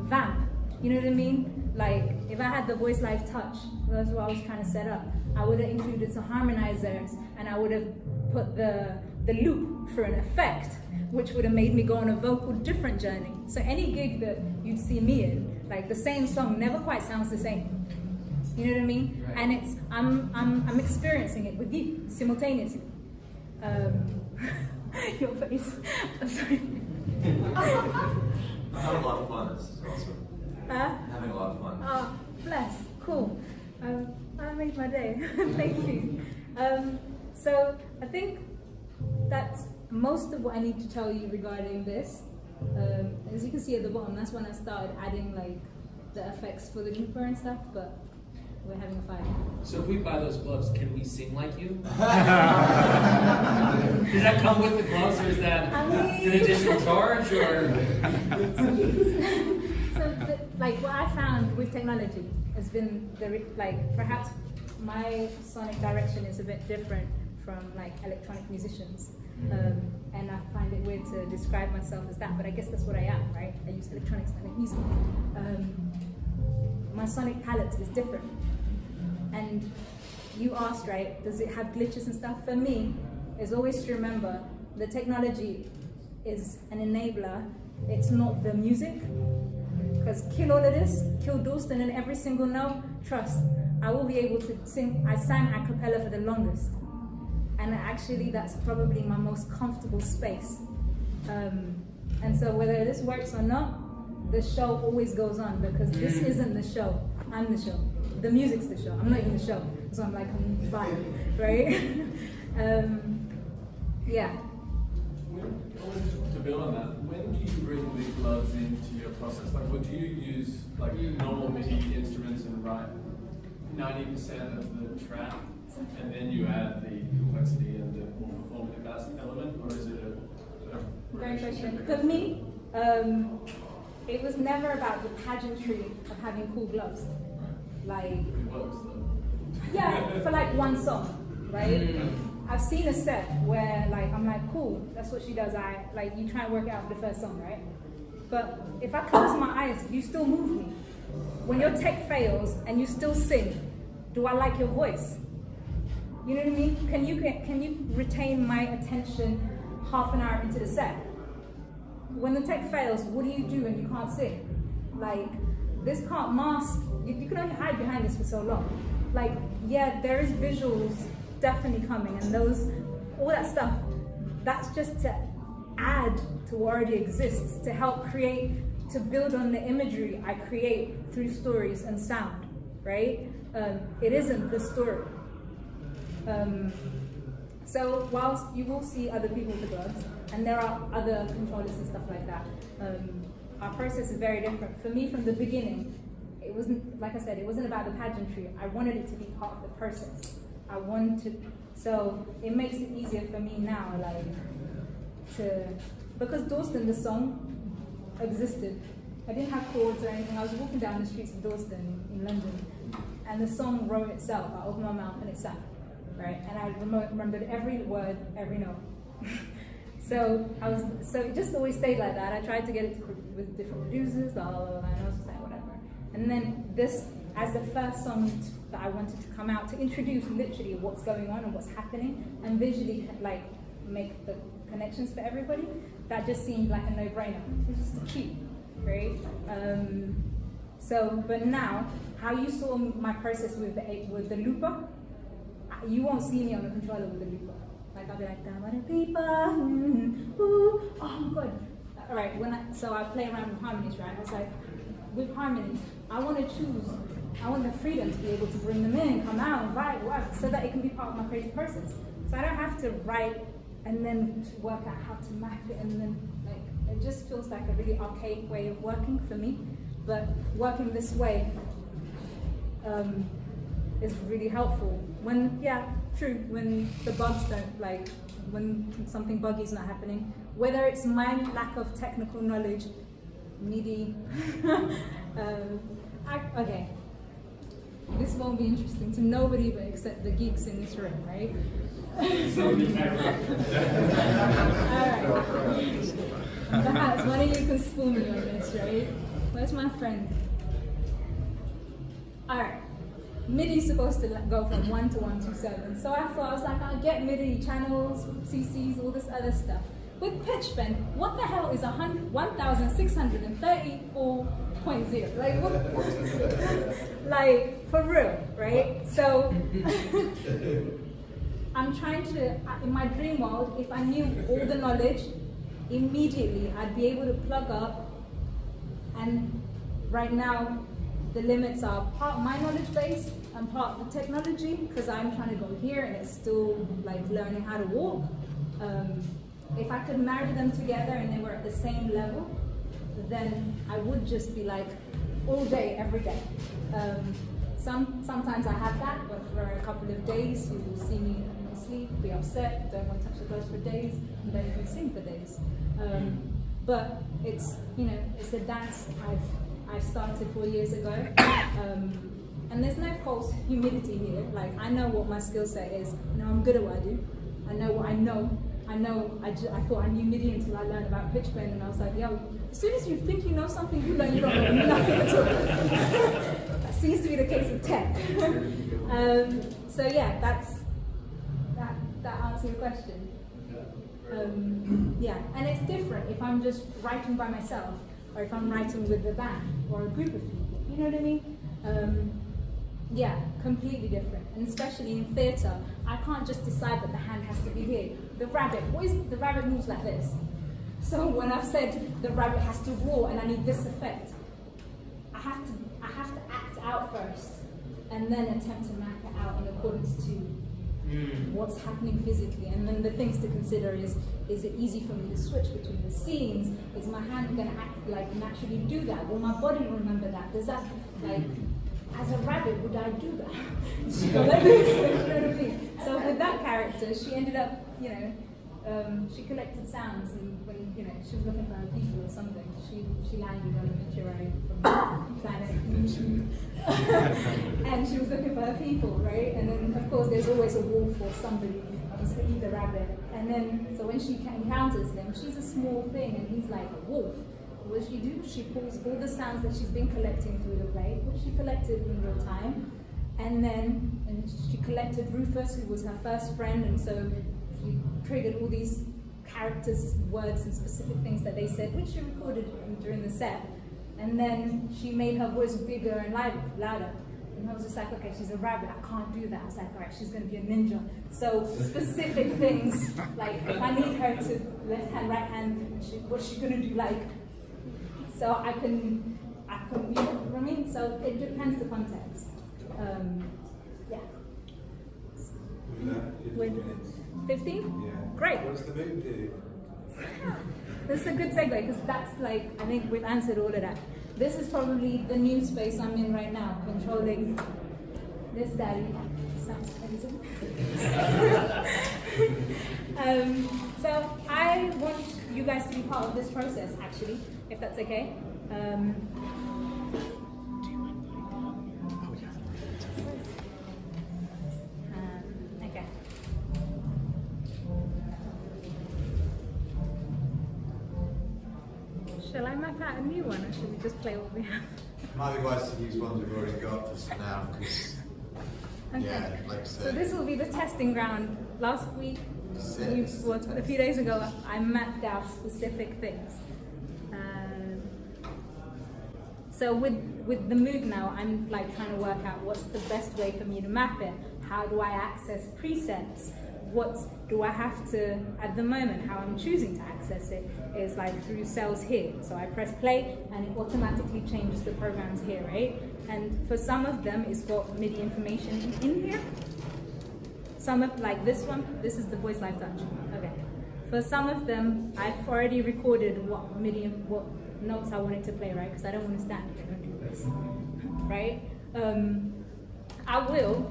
vamp. You know what I mean? Like, if I had the Voice Live Touch, that's what I was trying to set up, I would have included some harmonizers and I would have put the loop for an effect, which would have made me go on a vocal different journey. So any gig that you'd see me in, like the same song never quite sounds the same. You know what I mean? Right. And it's I'm experiencing it with you simultaneously. Your face. I'm sorry. I'm having a lot of fun. This is awesome. Having a lot of fun. Oh, bless. Cool. That made my day. Thank you. So I think that's most of what I need to tell you regarding this. As you can see at the bottom, that's when I started adding like the effects for the looper and stuff, but we're having a fight. So if we buy those gloves, can we sing like you? Does that come with the gloves, or is that an additional charge? Or like what I found with technology has been perhaps my sonic direction is a bit different from like electronic musicians. And I find it weird to describe myself as that, but I guess that's what I am, right? I use electronics, I make music. My sonic palette is different. And you asked, right, does it have glitches and stuff? For me, it's always to remember the technology is an enabler, it's not the music. Because kill all of this, kill Dawson and every single note, trust, I will be able to sing. I sang a cappella for the longest. And actually that's probably my most comfortable space. And so whether this works or not, the show always goes on because this isn't the show, I'm the show. The music's the show, I'm not even the show. So I'm like, I'm vibe, right? Yeah. To build on that, when do you bring the gloves into your process? Like, what do you use, like normal MIDI instruments and write 90% of the track, and then you add the complexity and the more performative element, or is it a great question. For me, it was never about the pageantry of having cool gloves. Like, yeah, for like one song, right? I've seen a set where like I'm like, cool, that's what she does. I like you try and work it out for the first song, right? But if I close my eyes, you still move me. When your tech fails and you still sing, do I like your voice? You know what I mean? Can you retain my attention half an hour into the set? When the tech fails, what do you do when you can't sing? Like, this can't mask, you can only hide behind this for so long. Like, yeah, there is visuals definitely coming, and all that stuff, that's just to add to what already exists, to help create, to build on the imagery I create through stories and sound, right? It isn't the story. So whilst you will see other people with the gloves, and there are other controllers and stuff like that, our process is very different. For me, from the beginning, it wasn't, like I said, it wasn't about the pageantry. I wanted it to be part of the process. So it makes it easier for me now, like, because Dawson, the song, existed. I didn't have chords or anything. I was walking down the streets of Dawson in London, and the song wrote itself. I opened my mouth and it sang, right? And I remembered every word, every note. So it just always stayed like that. I tried to get it with different producers, blah, blah, blah, and I was just like, whatever. And then this, as the first song that I wanted to come out to introduce literally what's going on and what's happening, and visually like make the connections for everybody, that just seemed like a no-brainer. It's just cute, right? But now, how you saw my process with the looper, you won't see me on the controller with the looper. Like I'll be like, oh my god. All right, so I play around with harmonies, right? I was like, with harmonies, I want the freedom to be able to bring them in, come out, and write, whatever, so that it can be part of my creative process. So I don't have to write and then work out how to map it, and then like, it just feels like a really archaic way of working for me. But working this way is really helpful. When the bugs don't, like, when something buggy is not happening, whether it's my lack of technical knowledge, MIDI, okay, this won't be interesting to nobody but except the geeks in this room, right? Alright. Perhaps one of you can school me on this, right? Where's my friend? Alright. MIDI is supposed to go from 1 to 127. So I thought, I was like, I'll get MIDI channels, CCs, all this other stuff. With pitch bend, what the hell is 1,634.0? Like, what? Like, for real, right? So, I'm trying to, in my dream world, if I knew all the knowledge, immediately I'd be able to plug up, and right now, the limits are part my knowledge base and part the technology, because I'm trying to go here and it's still like learning how to walk. If I could marry them together and they were at the same level, then I would just be like all day, every day. Sometimes I have that, but for a couple of days you will see me sleep, be upset, don't want to touch the clothes for days, and don't even sing for days. But it's, it's a dance I started 4 years ago, and there's no false humility here. Like, I know what my skill set is. I'm good at what I do. I know what I know. I thought I knew MIDI until I learned about pitch bend, and I was like, yo, as soon as you think you know something, you learn you don't know nothing at all. That seems to be the case with tech. So yeah, that answers your question. Yeah, and it's different if I'm just writing by myself, or if I'm writing with a band or a group of people. You know what I mean? Yeah, completely different. And especially in theatre, I can't just decide that the hand has to be here. The rabbit moves like this. So when I've said the rabbit has to roar and I need this effect, I have to act out first and then attempt to map it out in accordance to what's happening physically. And then the things to consider is it easy for me to switch between the scenes? Is my hand going to act like naturally do that? Will my body remember that? Does that, like, as a rabbit, would I do that? You know what I mean? So with that character, she ended up, she collected sounds, and when she was looking for her people or something, she landed on a meteorite from planet and she was looking for her people, right? And then of course there's always a wolf or somebody wants to eat the rabbit. And then so when she encounters him, she's a small thing and he's like a wolf. What does she do? She pulls all the sounds that she's been collecting through the play, which she collected in real time, and she collected Rufus, who was her first friend, and so she triggered all these characters' words and specific things that they said, which she recorded during the set. And then she made her voice bigger and louder. And I was just like, okay, she's a rabbit, I can't do that. I was like, all right, she's going to be a ninja. So specific things, like if I need her to left hand, right hand, what's she going to do? Like, so I can, you know what I mean? So it depends the context. Yeah. With 15? Yeah. Great. What's the move do? That's a good segue, because that's like, I think we've answered all of that. This is probably the new space I'm in right now, controlling this daddy. Sounds crazy. So I want you guys to be part of this process, actually, if that's okay. Okay. Shall I map out a new one, or should we just play what we have? Might be wise to use ones we've already got for now, because Okay. yeah, like I So said, this will be the testing ground. Last week, a few days ago, I mapped out specific things. So with the Moog now, I'm like trying to work out what's the best way for me to map it. How do I access presets? What do I have to, at the moment, how I'm choosing to access it is like through cells here. So I press play and it automatically changes the programs here, right? And for some of them, it's got MIDI information in here. Some of, like this one, this is the voice live touch. Okay. For some of them, I've already recorded what MIDI, what notes I wanted to play, right? Because I don't want to stand if I don't do this, right? I will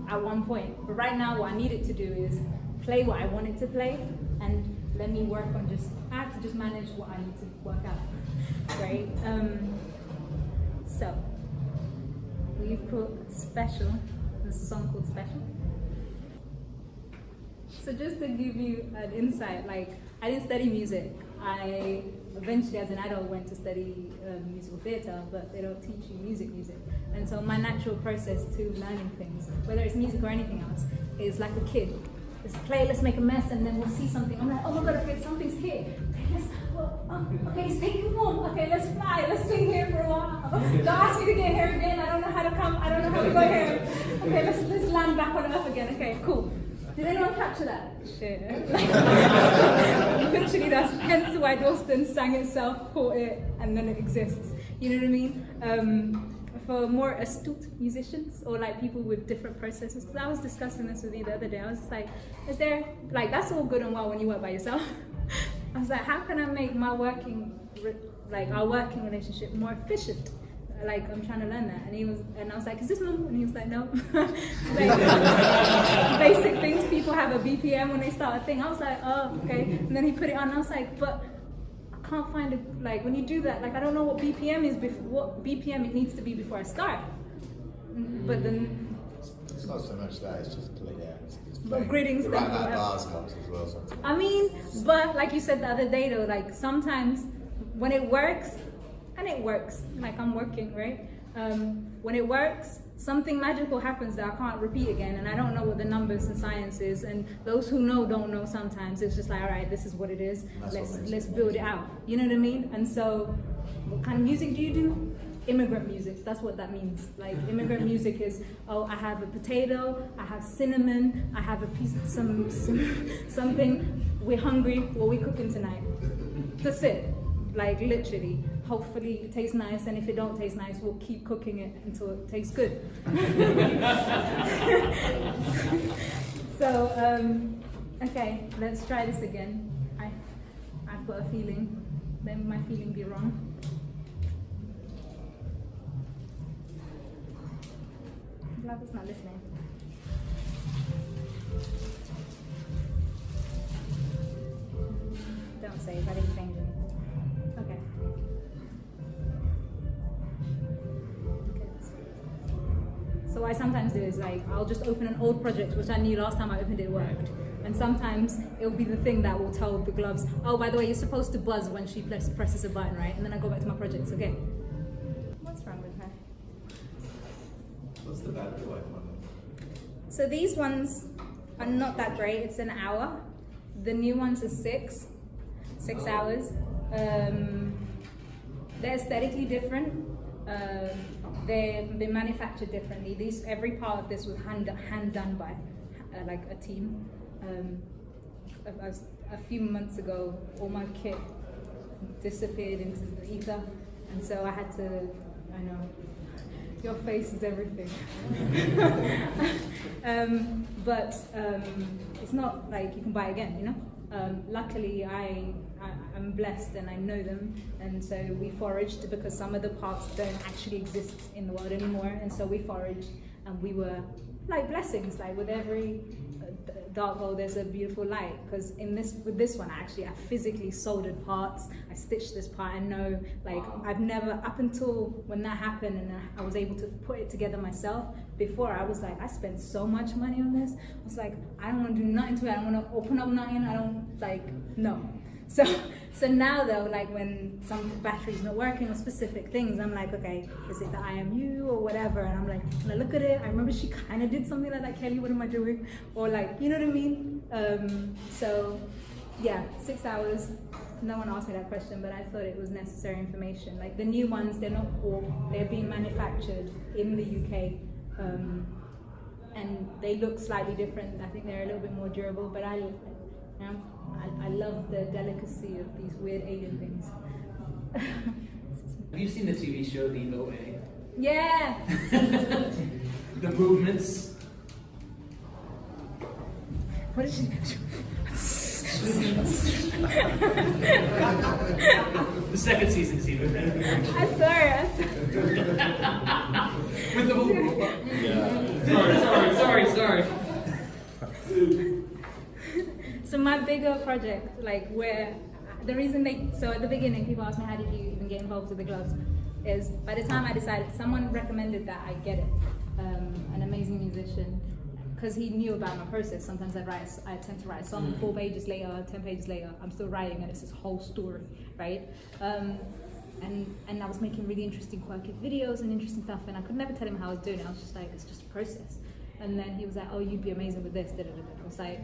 at one point, but right now what I need it to do is play what I want it to play and let me work on I have to just manage what I need to work out, right? So, we've put Special, there's a song called Special. So just to give you an insight, like I didn't study music. I eventually as an adult went to study musical theatre, but they don't teach you music. And so my natural process to learning things, whether it's music or anything else, is like a kid. Let's play, let's make a mess, and then we'll see something. I'm like, oh my god, okay, something's here. Okay, okay, it's taking form. Okay, let's fly, let's sing here for a while. Don't ask me to get here again, I don't know how to come, I don't know how to go here. Okay, let's land back on Earth again. Okay, cool. Did anyone capture that? Shit. Literally, that's hence why Dalston sang itself, caught it, and then it exists. You know what I mean? For more astute musicians or like people with different processes, because I was discussing this with you the other day. I was just like, is there, like, that's all good and well when you work by yourself. I was like, how can I make my our working relationship more efficient? Like, I'm trying to learn that. And I was like, is this normal? And he was like, no. Like, basic things, people have a BPM when they start a thing. I was like, oh, okay. And then he put it on, and I was like, but I can't find it. Like, when you do that, like, I don't know what BPM is, what BPM it needs to be before I start. But then... It's not so much that, it's just play, yeah. But greetings. The right that bars helps as well sometimes. I mean, but like you said the other day though, like sometimes when it works, and it works, like I'm working, right? When it works, something magical happens that I can't repeat again, and I don't know what the numbers and science is, and those who know don't know sometimes. It's just like, all right, this is what it is, let's build it out. You know what I mean? And so, what kind of music do you do? Immigrant music, that's what that means. Like, immigrant music is, oh, I have a potato, I have cinnamon, I have a piece of something, we're hungry, what are we cooking tonight? That's it, like literally. Hopefully it tastes nice, and if it don't taste nice, we'll keep cooking it until it tastes good. So, okay, let's try this again. I've got a feeling, then my feeling be wrong. I'm glad it's not listening. to save. I didn't change anything. Okay. So what I sometimes do is like, I'll just open an old project which I knew last time I opened it worked. And sometimes it'll be the thing that will tell the gloves, oh, by the way, you're supposed to buzz when she presses a button, right? And then I go back to my projects, okay. What's wrong with her? What's the battery life on them? So these ones are not that great, it's an hour. The new ones are 6 hours. They're aesthetically different. They're manufactured differently. Every part of this was hand done by like a team. A few months ago, all my kit disappeared into the ether, and so I had to, I know, your face is everything. But it's not like you can buy again, you know? Luckily, I'm blessed and I know them, and so we foraged because some of the parts don't actually exist in the world anymore, and so we foraged, and we were like blessings, like with every dark hole there's a beautiful light, because with this one I physically soldered parts, I stitched this part, and know, like, I've never, up until when that happened and I was able to put it together myself, before I was like, I spent so much money on this, I was like, I don't want to do nothing to it, I don't want to open up nothing, I don't, like, no. So now though, like when some battery's not working or specific things, I'm like, okay, is it the IMU or whatever? And I'm like, when I look at it, I remember she kind of did something like that, Kelly, what am I doing? Or like, you know what I mean? So yeah, 6 hours. No one asked me that question, but I thought it was necessary information. Like the new ones, they're not all, they're being manufactured in the UK. And they look slightly different. I think they're a little bit more durable, but I love the delicacy of these weird alien things. Have you seen the TV show The OA? Yeah! The movements. What did she do? The second season is even better. I saw it. With the movement. Yeah. Sorry. So my bigger project, like where, the reason so at the beginning people asked me how did you even get involved with the gloves, is by the time I decided, someone recommended that I get it, an amazing musician, because he knew about my process. Sometimes I tend to write a song, 4 pages later, 10 pages later, I'm still writing and it's this whole story, right? And I was making really interesting, quirky videos and interesting stuff, and I could never tell him how I was doing it. I was just like, it's just a process. And then he was like, oh, you'd be amazing with this, I was like,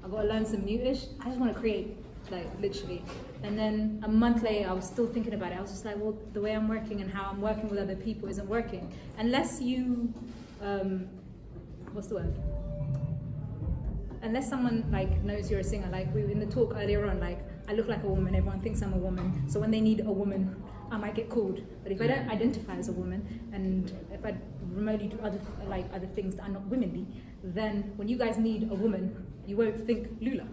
I've got to learn some new-ish. I just want to create, like, literally. And then a month later, I was still thinking about it. I was just like, well, the way I'm working and how I'm working with other people isn't working. Unless you, what's the word? Unless someone, like, knows you're a singer. Like, we in the talk earlier on, like, I look like a woman, everyone thinks I'm a woman. So when they need a woman, I might get called. But if I don't identify as a woman, and if I remotely do other things that are not womanly, then when you guys need a woman, you won't think Lula.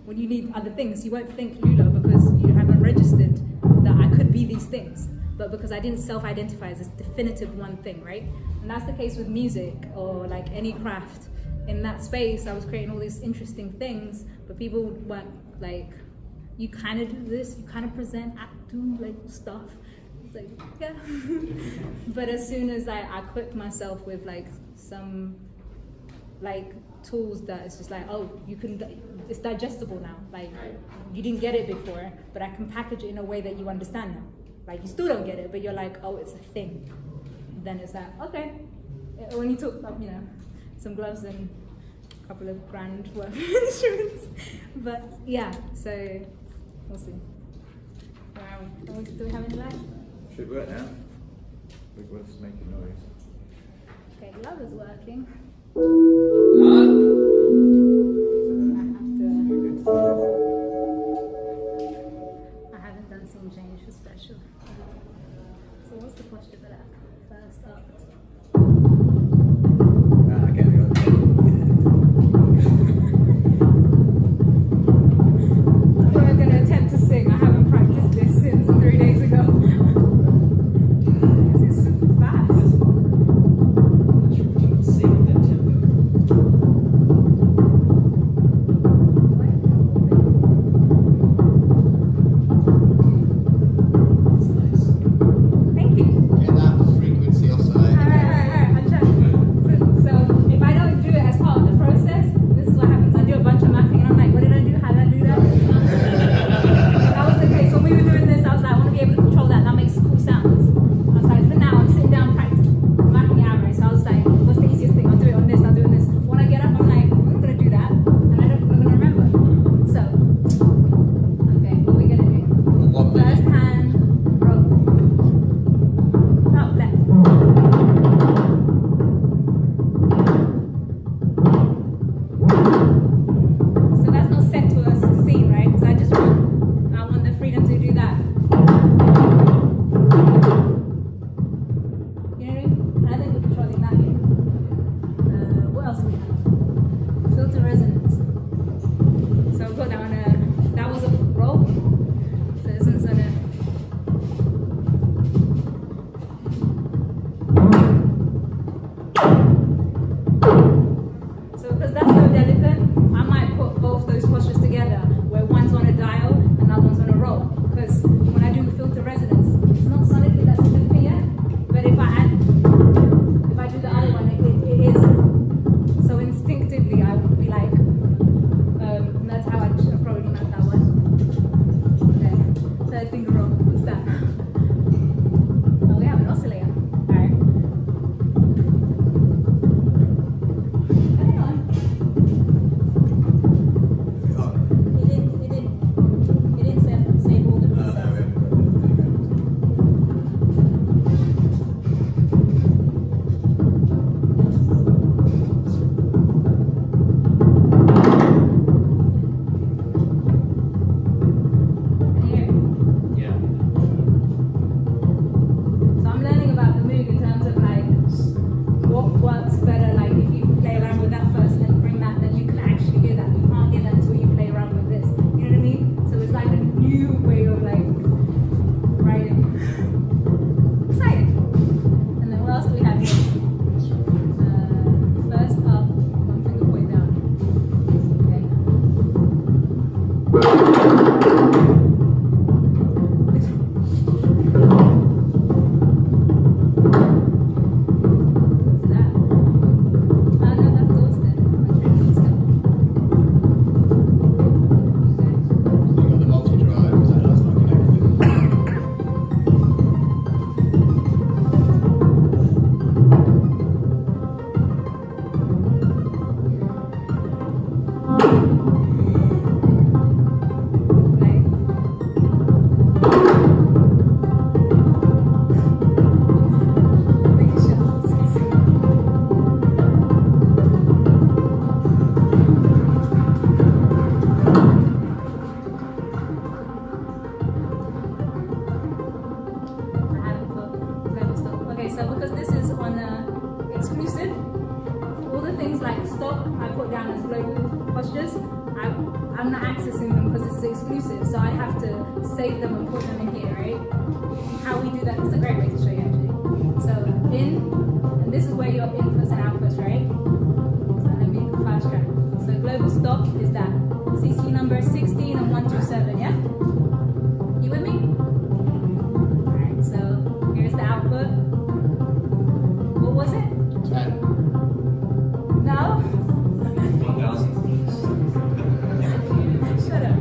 When you need other things, you won't think Lula, because you haven't registered that I could be these things. But because I didn't self-identify as this definitive one thing, right? And that's the case with music or like any craft. In that space, I was creating all these interesting things, but people weren't like, you kind of do this, you kind of present, act, do like stuff. It's like, yeah. But as soon as I equipped myself with like some like tools that it's just like, oh, it's digestible now. Like, you didn't get it before, but I can package it in a way that you understand now. Like, you still don't get it, but you're like, oh, it's a thing. Then it's like, okay. It only took, some gloves and a couple of grand worth of insurance. But yeah, so we'll see. Do we have any light? Should work now. Big words making noise. Okay, glove is working. I haven't done scene change for special. So what's the posture for that? First up. I get it. I thought I was going to attempt to sing. I haven't practiced this since 3 days ago. This is super fast. Sing at that tempo. this is on exclusive. All the things like stop, I put down as global postures. I'm not accessing them because this is exclusive, so I have to save them and put them in here, right? How we do that is a great way to show you actually. So in, and this is where your inputs and outputs, right? So let me fast track. So global stop is that CC number 16 and 127, yeah? You with me? Alright, so here's the output. What was it? 10. No? Shut up.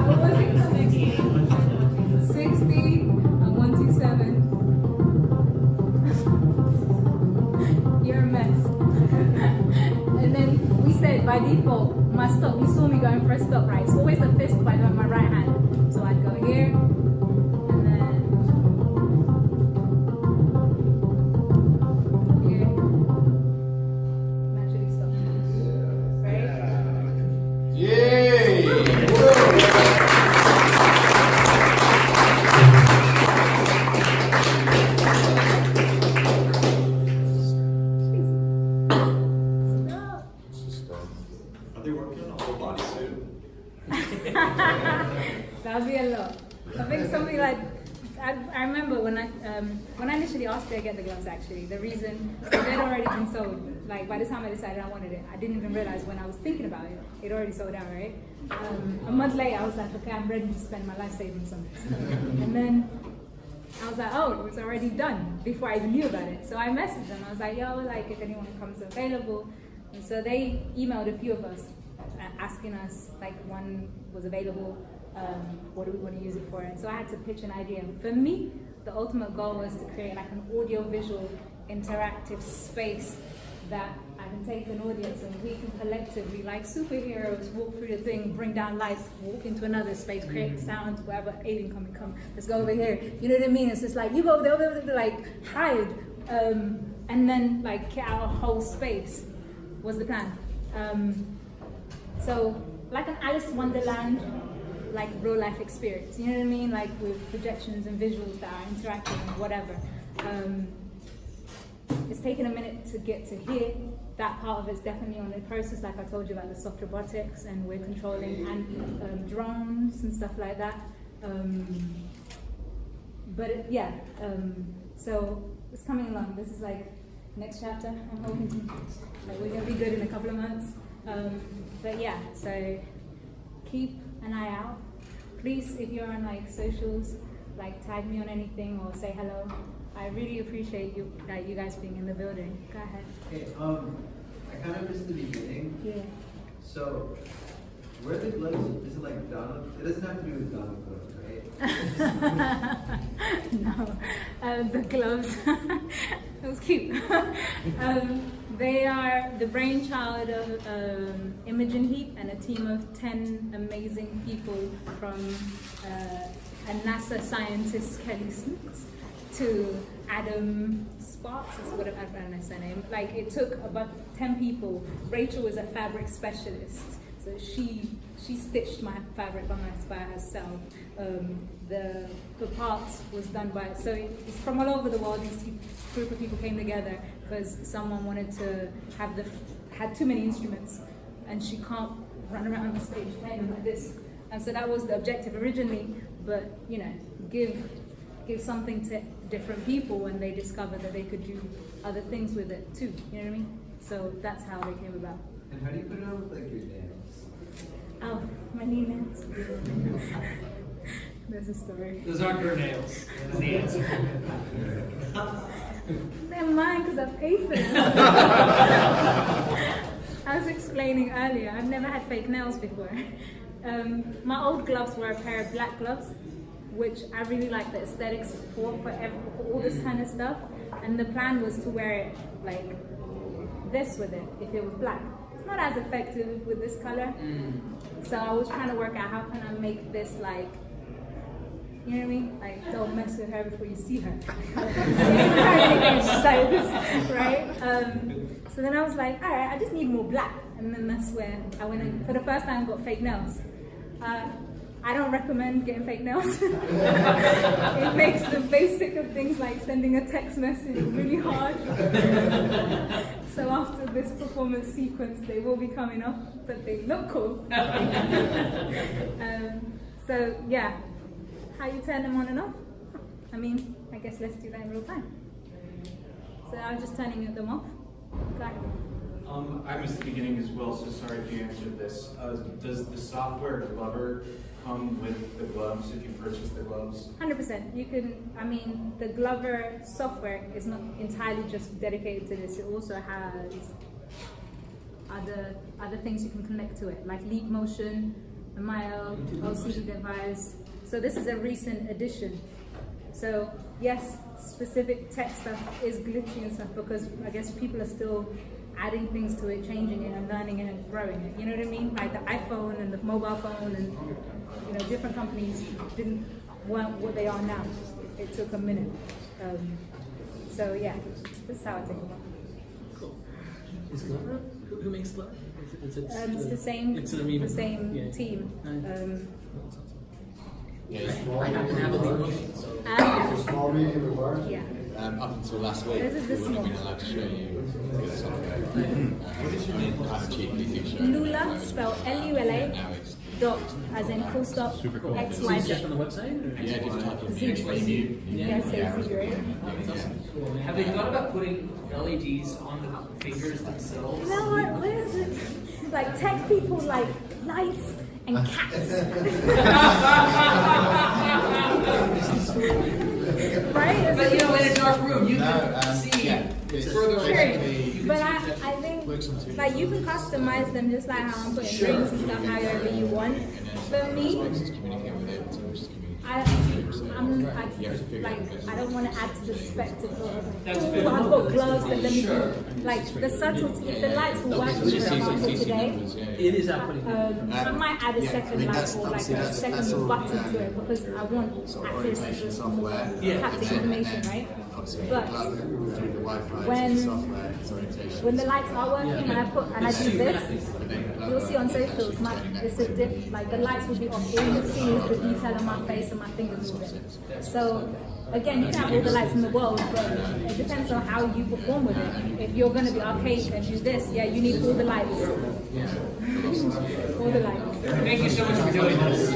What was it? 60 and 127. You're a mess. And then we said by default, my stop, you saw me going for a stop, right? It's always a fist by my right hand. So I'd go here, and then here. Naturally stop. Right? Yay! Are they working on a whole bodysuit? That would be a lot. I think something like, I remember when I initially asked to get the gloves actually, the reason, they'd already been sold. Like by the time I decided I wanted it, I didn't even realize when I was thinking about it, it already sold out, right? A month later I was like, okay, I'm ready to spend my life savings on this. And then I was like, oh, it was already done before I even knew about it. So I messaged them, I was like, yo, like if anyone comes available. And so they emailed a few of us asking us, like one was available, what do we want to use it for? And so I had to pitch an idea. For me, the ultimate goal was to create like an audio-visual interactive space that I can take an audience and we can collectively, like superheroes, walk through the thing, bring down lights, walk into another space, create sounds, whatever, alien come, let's go over here. You know what I mean? It's just like, you go over there, like hide, and then like get out a whole space was the plan. So like an Alice Wonderland, like real life experience, you know what I mean? Like with projections and visuals that are interactive and whatever. It's taken a minute to get to here. That part of it's definitely on the process, like I told you about the soft robotics, and we're controlling and drones and stuff like that. So it's coming along. This is like next chapter. I'm hoping to, like, we're gonna be good in a couple of months. But yeah, so keep an eye out. Please, if you're on like socials, like tag me on anything or say hello. I really appreciate you guys being in the building. Go ahead. Hey, I kind of missed the beginning. Yeah. So, where the gloves, is it like Donald? It doesn't have to do with Donald gloves, right? No, the gloves. It was cute. They are the brainchild of Imogen Heap and a team of 10 amazing people from a NASA scientist, Kelly Snooks, to Adam Sparks, is what I don't know his name. Like it took about 10 people. Rachel is a fabric specialist, so she stitched my fabric by herself. The parts was done by, so it's from all over the world. This group of people came together because someone wanted to had too many instruments, and she can't run around the stage playing them like this. And so that was the objective originally, but you know, give something to different people, and they discovered that they could do other things with it too. You know what I mean? So that's how they came about. And how do you put it on with like your nails? Oh, my knee nails. There's a story. Those aren't your nails. That's the answer. They're mine because I paid for them. I was explaining earlier, I've never had fake nails before. My old gloves were a pair of black gloves, which I really like the aesthetics for all this kind of stuff. And the plan was to wear it like this with it, if it was black. It's not as effective with this color. So I was trying to work out how can I make this like, you know what I mean? Like, don't mess with her before you see her. Right? So then I was like, all right, I just need more black. And then that's where I went in. For the first time, got fake nails. I don't recommend getting fake nails. It makes the basic of things like sending a text message really hard. So after this performance sequence, they will be coming off, but they look cool. So yeah, how you turn them on and off? I mean, I guess let's do that in real time. So I'm just turning them off. Go ahead. I missed the beginning as well, so sorry if you answered this. Does the software Glover come with the gloves if you purchase the gloves? 100%. You can, I mean, the Glover software is not entirely just dedicated to this. It also has other things you can connect to it, like Leap Motion, a Mile, LCD device. So this is a recent addition. So yes, specific tech stuff is glitchy and stuff because I guess people are still adding things to it, changing it and learning it and growing it. You know what I mean? Like the iPhone and the mobile phone and different companies weren't what they are now. It took a minute. So yeah, this is how I think about it. Cool. Is Glover? Who makes Glover? It's the same. It's the same team. I happen to have a Leap Motion, so. It's a small, medium, and large? Yeah. Up until last week, This is the we wouldn't have been small. allowed to show you the software. I mean, kind of cheaply do show Lula, spelled L-U-L-A, Now it's dot, as in full stop, Super cool. Is it XYZ. just on the website? Or? yeah, just type in ZYZ. Yeah, say Yeah. zero. Have they thought about putting LEDs on the fingers themselves? You know what is it? Like tech people like lights and cats. Right? But in a dark room, you can see further away. basically- But I think like you can customize them just like how I'm putting rings and stuff however you want. For me, communicate with it, so just communicate. I don't want to add to the spectacle of That's oh, fair. I've got gloves and let me Sure. do like the subtlety. If the lights were working for example today, It is outputting. I might add a second mean, light that's- or like obviously a that's second all, button to it because I want sort of accuracy orientation to software. haptic information, right? Obviously, But through the Wi-Fi when- software, it's orientation. when the lights are working and I do this, But then you'll see on socials, it's a diff, like the lights will be off. All you see is the detail on my face and my fingers moving. So again, you can have all the lights in the world, but it depends on how you perform with it. If you're going to be arcade and do this, yeah, you need all the lights. All the lights. Thank you so much for doing this.